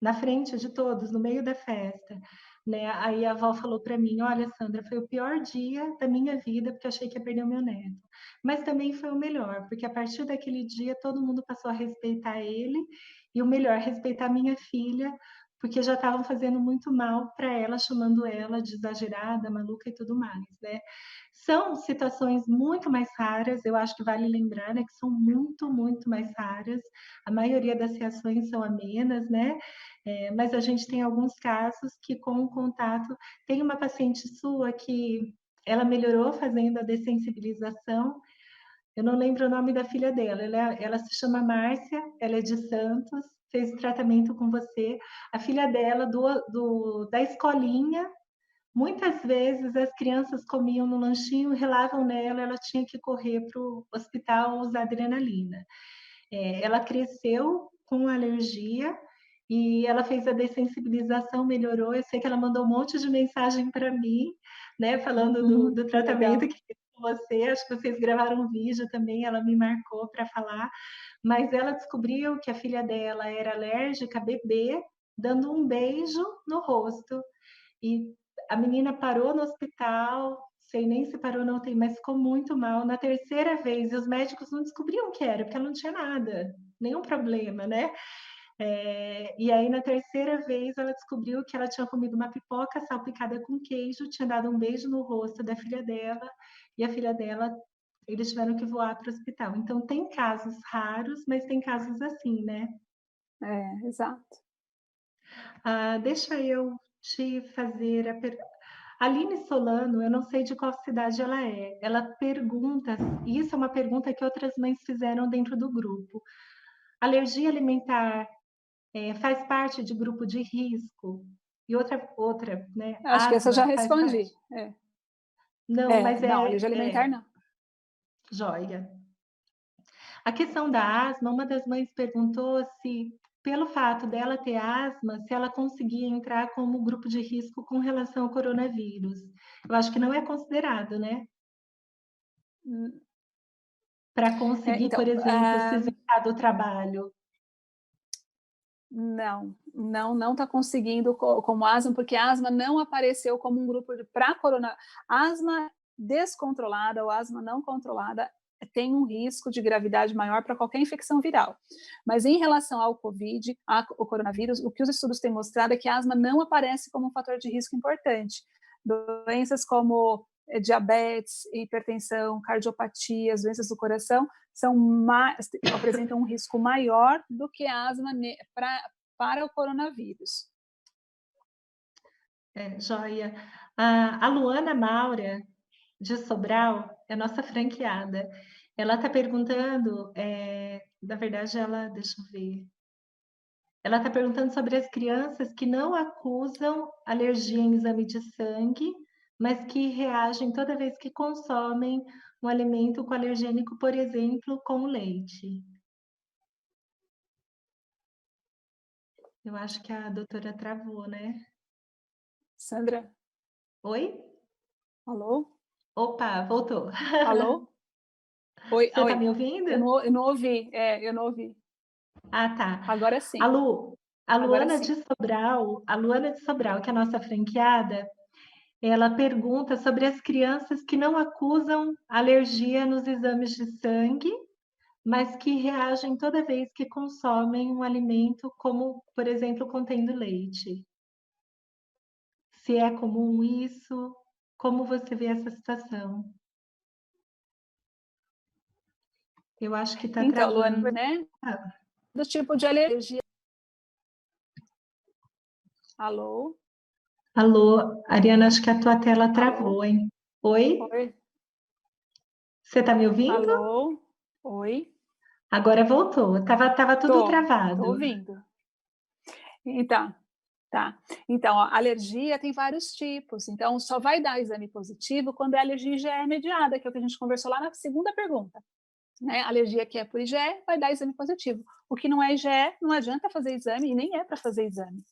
na frente de todos, no meio da festa. Né? Aí a avó falou para mim: olha, Sandra, foi o pior dia da minha vida, porque eu achei que ia perder o meu neto. Mas também foi o melhor, porque a partir daquele dia todo mundo passou a respeitar ele, e o melhor, respeitar minha filha, porque já estavam fazendo muito mal para ela, chamando ela de exagerada, maluca e tudo mais, né? São situações muito mais raras, eu acho que vale lembrar, né, que são muito, muito mais raras. A maioria das reações são amenas, né? Mas a gente tem alguns casos que, com o contato, tem uma paciente sua que ela melhorou fazendo a dessensibilização. Eu não lembro o nome da filha dela. Ela se chama Márcia, ela é de Santos, fez tratamento com você. A filha dela, da escolinha, muitas vezes as crianças comiam no lanchinho, relavam nela, ela tinha que correr para o hospital usar adrenalina. Ela cresceu com alergia e ela fez a dessensibilização, melhorou. Eu sei que ela mandou um monte de mensagem para mim, né, falando do tratamento que fez com você. Acho que vocês gravaram um vídeo também, ela me marcou para falar. Mas ela descobriu que a filha dela era alérgica a bebê, dando um beijo no rosto. E a menina parou no hospital, sei nem se parou não tem, mas ficou muito mal. Na terceira vez, e os médicos não descobriam o que era, porque ela não tinha nada, nenhum problema, né? E aí, na terceira vez, ela descobriu que ela tinha comido uma pipoca salpicada com queijo, tinha dado um beijo no rosto da filha dela, e a filha dela, eles tiveram que voar para o hospital. Então, tem casos raros, mas tem casos assim, né?
Exato.
Deixa eu te fazer a pergunta. Aline Solano, eu não sei de qual cidade ela é. Ela pergunta, e isso é uma pergunta que outras mães fizeram dentro do grupo. Alergia alimentar faz parte de grupo de risco? E outra, né?
Acho que essa eu já
Asma faz
respondi.
parte? Não, mas
Não, alergia alimentar não.
joia. A questão da asma, uma das mães perguntou se, pelo fato dela ter asma, se ela conseguia entrar como grupo de risco com relação ao coronavírus. Eu acho que não é considerado, né? Para conseguir,
Então,
por exemplo, se isentar do trabalho.
não está conseguindo como asma, porque a asma não apareceu como um grupo para corona. Asma descontrolada ou asma não controlada tem um risco de gravidade maior para qualquer infecção viral. Mas em relação ao Covid, ao coronavírus, o que os estudos têm mostrado é que a asma não aparece como um fator de risco importante. Doenças como diabetes, hipertensão, cardiopatias, doenças do coração apresentam um risco maior do que a asma para o coronavírus.
Joia. A Luana Maura, de Sobral, é nossa franqueada. Ela está perguntando, na verdade, deixa eu ver. Ela está perguntando sobre as crianças que não acusam alergia em exame de sangue, mas que reagem toda vez que consomem um alimento com alergênico, por exemplo, com leite. Eu acho que a doutora travou, né?
Sandra?
Oi?
Alô?
Opa, voltou.
Alô? Oi,
Você está me ouvindo?
eu não ouvi, eu não ouvi.
Ah, tá.
Agora sim.
A Luana de Sobral, que é a nossa franqueada, ela pergunta sobre as crianças que não acusam alergia nos exames de sangue, mas que reagem toda vez que consomem um alimento como, por exemplo, contendo leite. Se é comum isso, como você vê essa situação? Eu acho que está
Então,
travando.
Luana, né? Do tipo de alergia. Alô?
Alô, Ariana, acho que a tua tela travou,
Alô?
hein? Oi?
Oi?
Você está me ouvindo?
Alô? Oi?
Agora voltou. Tava tudo
Tô
travado.
ouvindo. Então, tá. Então, a alergia tem vários tipos. Então, só vai dar exame positivo quando a alergia IgE é mediada, que é o que a gente conversou lá na segunda pergunta. Né? A alergia que é por IgE vai dar exame positivo. O que não é IgE, não adianta fazer exame e nem é para fazer exame.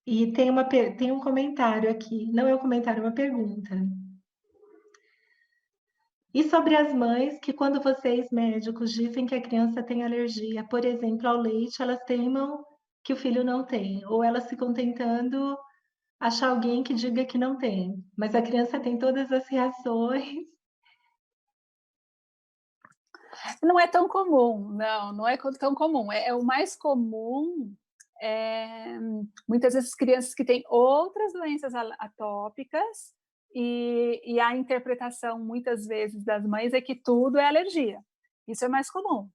E tem um comentário aqui. Não é um comentário, é uma pergunta. E sobre as mães que, quando vocês médicos dizem que a criança tem alergia, por exemplo, ao leite, elas teimam que o filho não tem, ou elas ficam tentando achar alguém que diga que não tem, mas a criança tem todas as reações.
Não é tão comum, não é tão comum. O mais comum muitas vezes crianças que têm outras doenças atópicas e a interpretação muitas vezes das mães é que tudo é alergia. Isso é mais comum.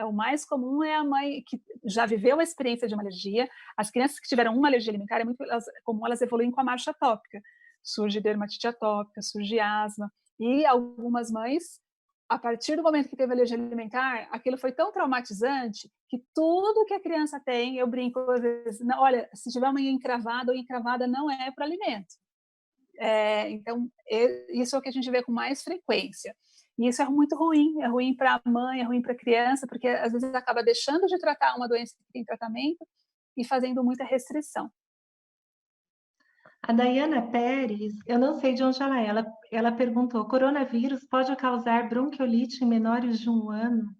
O mais comum é a mãe que já viveu a experiência de uma alergia. As crianças que tiveram uma alergia alimentar é muito comum elas evoluem com a marcha atópica. Surge dermatite atópica, surge asma. E algumas mães, a partir do momento que teve alergia alimentar, aquilo foi tão traumatizante que tudo que a criança tem, eu brinco às vezes, olha, se tiver uma unha encravada ou encravada não é para alimento. Então, isso é o que a gente vê com mais frequência. E isso é ruim para a mãe, é ruim para a criança, porque às vezes acaba deixando de tratar uma doença que tem tratamento e fazendo muita restrição.
A Daiana Pérez, eu não sei de onde ela perguntou: coronavírus pode causar bronquiolite em menores de 1 ano?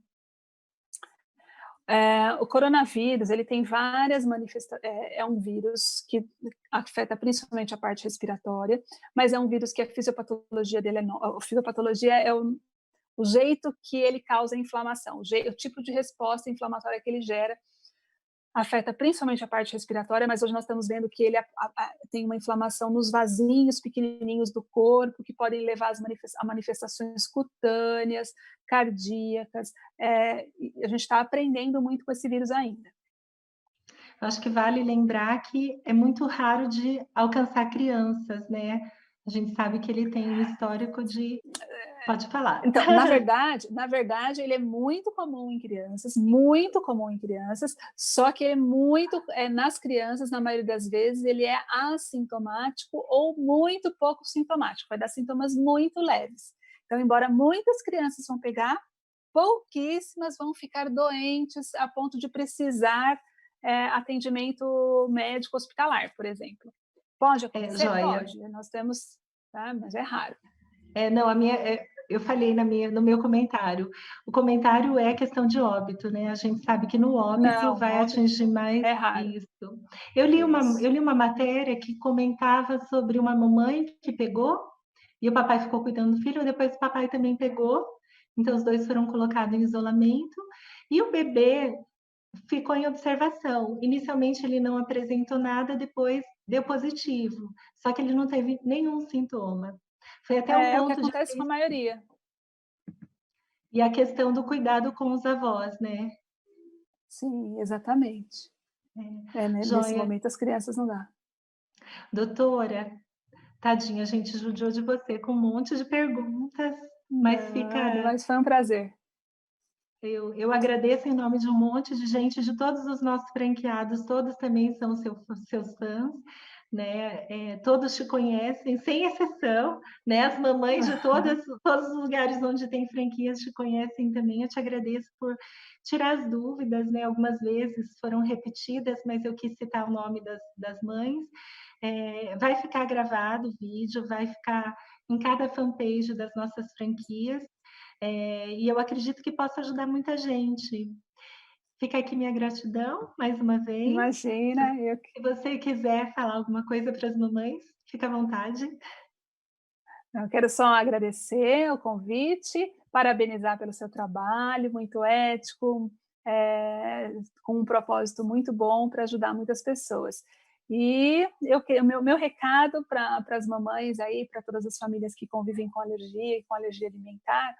O coronavírus, ele tem várias manifestações, é um vírus que afeta principalmente a parte respiratória, mas é um vírus que a fisiopatologia dele a fisiopatologia é o jeito que ele causa a inflamação, o tipo de resposta inflamatória que ele gera, afeta principalmente a parte respiratória, mas hoje nós estamos vendo que ele tem uma inflamação nos vasinhos pequenininhos do corpo, que podem levar a manifestações cutâneas, cardíacas. A gente está aprendendo muito com esse vírus ainda.
Acho que vale lembrar que é muito raro de alcançar crianças, né? A gente sabe que ele tem um histórico de... Pode falar.
Então, na verdade, ele é muito comum em crianças, só que é muito, nas crianças, na maioria das vezes, ele é assintomático ou muito pouco sintomático, vai dar sintomas muito leves. Então, embora muitas crianças vão pegar, pouquíssimas vão ficar doentes a ponto de precisar atendimento médico hospitalar, por exemplo. Pode acontecer?
Joia.
Pode. Nós temos, tá? Mas é raro.
Não, eu falei no meu comentário. O comentário é questão de óbito, né? A gente sabe que no óbito
Não,
vai atingir mais
é raro.
isso.
Isso.
Eu li uma matéria que comentava sobre uma mamãe que pegou e o papai ficou cuidando do filho, depois o papai também pegou, então os dois foram colocados em isolamento e o bebê ficou em observação. Inicialmente ele não apresentou nada, depois deu positivo, só que ele não teve nenhum sintoma. Foi até um
É o que
ponto de...
acontece com a maioria.
E a questão do cuidado com os avós, né?
Sim, exatamente. Né, nesse
Joia.
momento as crianças não dá.
Doutora, tadinha, a gente judiou de você com um monte de perguntas, mas
Nada, mas foi um prazer.
Eu agradeço em nome de um monte de gente, de todos os nossos franqueados, todos também são seus fãs, né? Todos te conhecem, sem exceção, né? As mamães de todos os lugares onde tem franquias te conhecem também. Eu te agradeço por tirar as dúvidas, né? Algumas vezes foram repetidas, mas eu quis citar o nome das mães. Vai ficar gravado o vídeo, vai ficar em cada fanpage das nossas franquias. E eu acredito que possa ajudar muita gente. Fica aqui minha gratidão, mais uma vez.
Imagina,
Se você quiser falar alguma coisa para as mamães, fica à vontade.
eu quero só agradecer o convite, parabenizar pelo seu trabalho, muito ético, com um propósito muito bom para ajudar muitas pessoas. E o meu recado para as mamães aí, para todas as famílias que convivem com alergia e com alergia alimentar,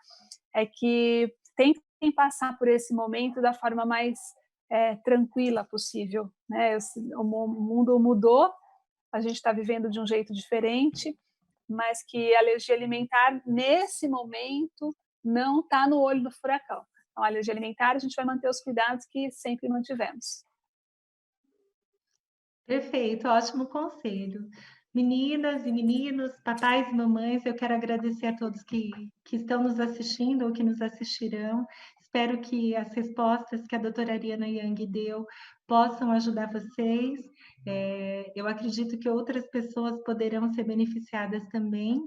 é que tentem passar por esse momento da forma mais tranquila possível, né? O mundo mudou, a gente está vivendo de um jeito diferente, mas que a alergia alimentar, nesse momento, não está no olho do furacão. Então, a alergia alimentar, a gente vai manter os cuidados que sempre mantivemos.
Perfeito, ótimo conselho. Meninas e meninos, papais e mamães, eu quero agradecer a todos que estão nos assistindo ou que nos assistirão. Espero que as respostas que a doutora Ariana Yang deu possam ajudar vocês. Eu acredito que outras pessoas poderão ser beneficiadas também,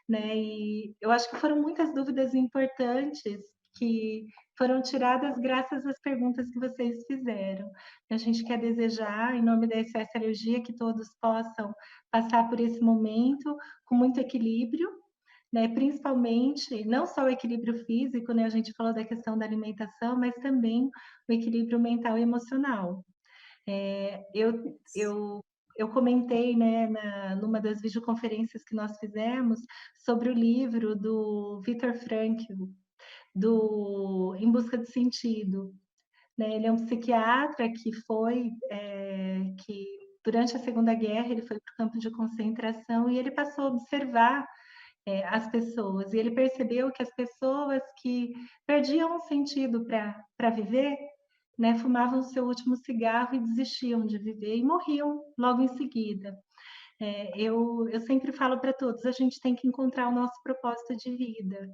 né? E eu acho que foram muitas dúvidas importantes que foram tiradas graças às perguntas que vocês fizeram. A gente quer desejar, em nome da SOS Alergia, que todos possam passar por esse momento com muito equilíbrio, né? Principalmente, não só o equilíbrio físico, né? A gente falou da questão da alimentação, mas também o equilíbrio mental e emocional. Eu comentei, né, numa das videoconferências que nós fizemos, sobre o livro do Viktor Frankl, do Em Busca de Sentido. Né? Ele é um psiquiatra que durante a Segunda Guerra ele foi para o campo de concentração e ele passou a observar as pessoas, e ele percebeu que as pessoas que perdiam o sentido para viver, né, fumavam seu último cigarro e desistiam de viver e morriam logo em seguida. Eu sempre falo para todos, a gente tem que encontrar o nosso propósito de vida,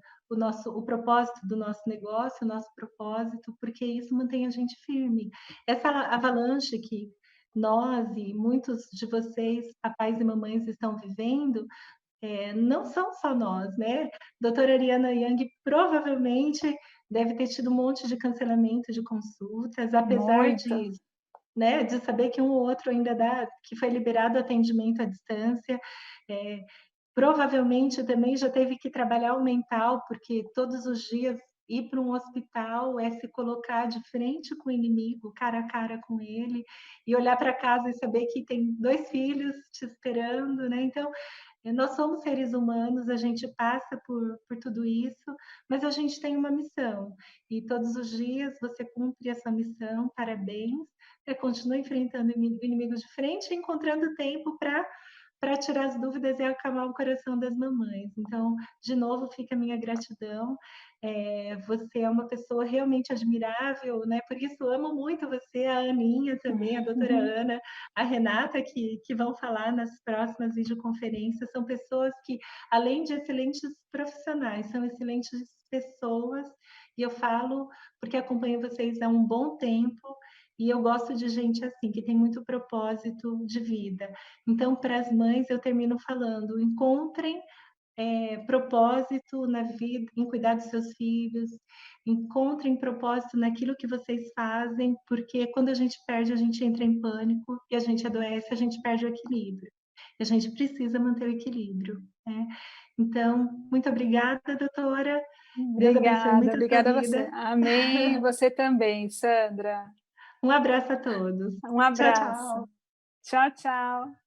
o propósito do nosso negócio, o nosso propósito, porque isso mantém a gente firme. Essa avalanche que nós e muitos de vocês, papais e mamães, estão vivendo, não são só nós, né? Doutora Ariana Yang provavelmente deve ter tido um monte de cancelamento de consultas, apesar
Muito.
né, de saber que um ou outro ainda dá, que foi liberado atendimento à distância. É, provavelmente também já teve que trabalhar o mental, porque todos os dias ir para um hospital é se colocar de frente com o inimigo, cara a cara com ele, e olhar para casa e saber que tem 2 filhos te esperando, né? Então, nós somos seres humanos, a gente passa por tudo isso, mas a gente tem uma missão. E todos os dias você cumpre essa missão, parabéns. Continua enfrentando o inimigo de frente e encontrando tempo para tirar as dúvidas e acalmar o coração das mamães. Então, de novo, fica a minha gratidão. Você é uma pessoa realmente admirável, né? Por isso, amo muito você, a Aninha também, a doutora Ana, a Renata, que vão falar nas próximas videoconferências. São pessoas que, além de excelentes profissionais, são excelentes pessoas. E eu falo porque acompanho vocês há um bom tempo. E eu gosto de gente assim, que tem muito propósito de vida. Então, para as mães, eu termino falando: encontrem propósito na vida, em cuidar dos seus filhos, encontrem propósito naquilo que vocês fazem, porque quando a gente entra em pânico e a gente adoece, a gente perde o equilíbrio. E a gente precisa manter o equilíbrio, né? Então, muito obrigada, doutora. Deus abençoe
Obrigada,
muito a sua
obrigada a você.
vida.
Amém. Você também, Sandra.
Um abraço a todos.
Um
Tchau,
abraço.
tchau.
Tchau, tchau.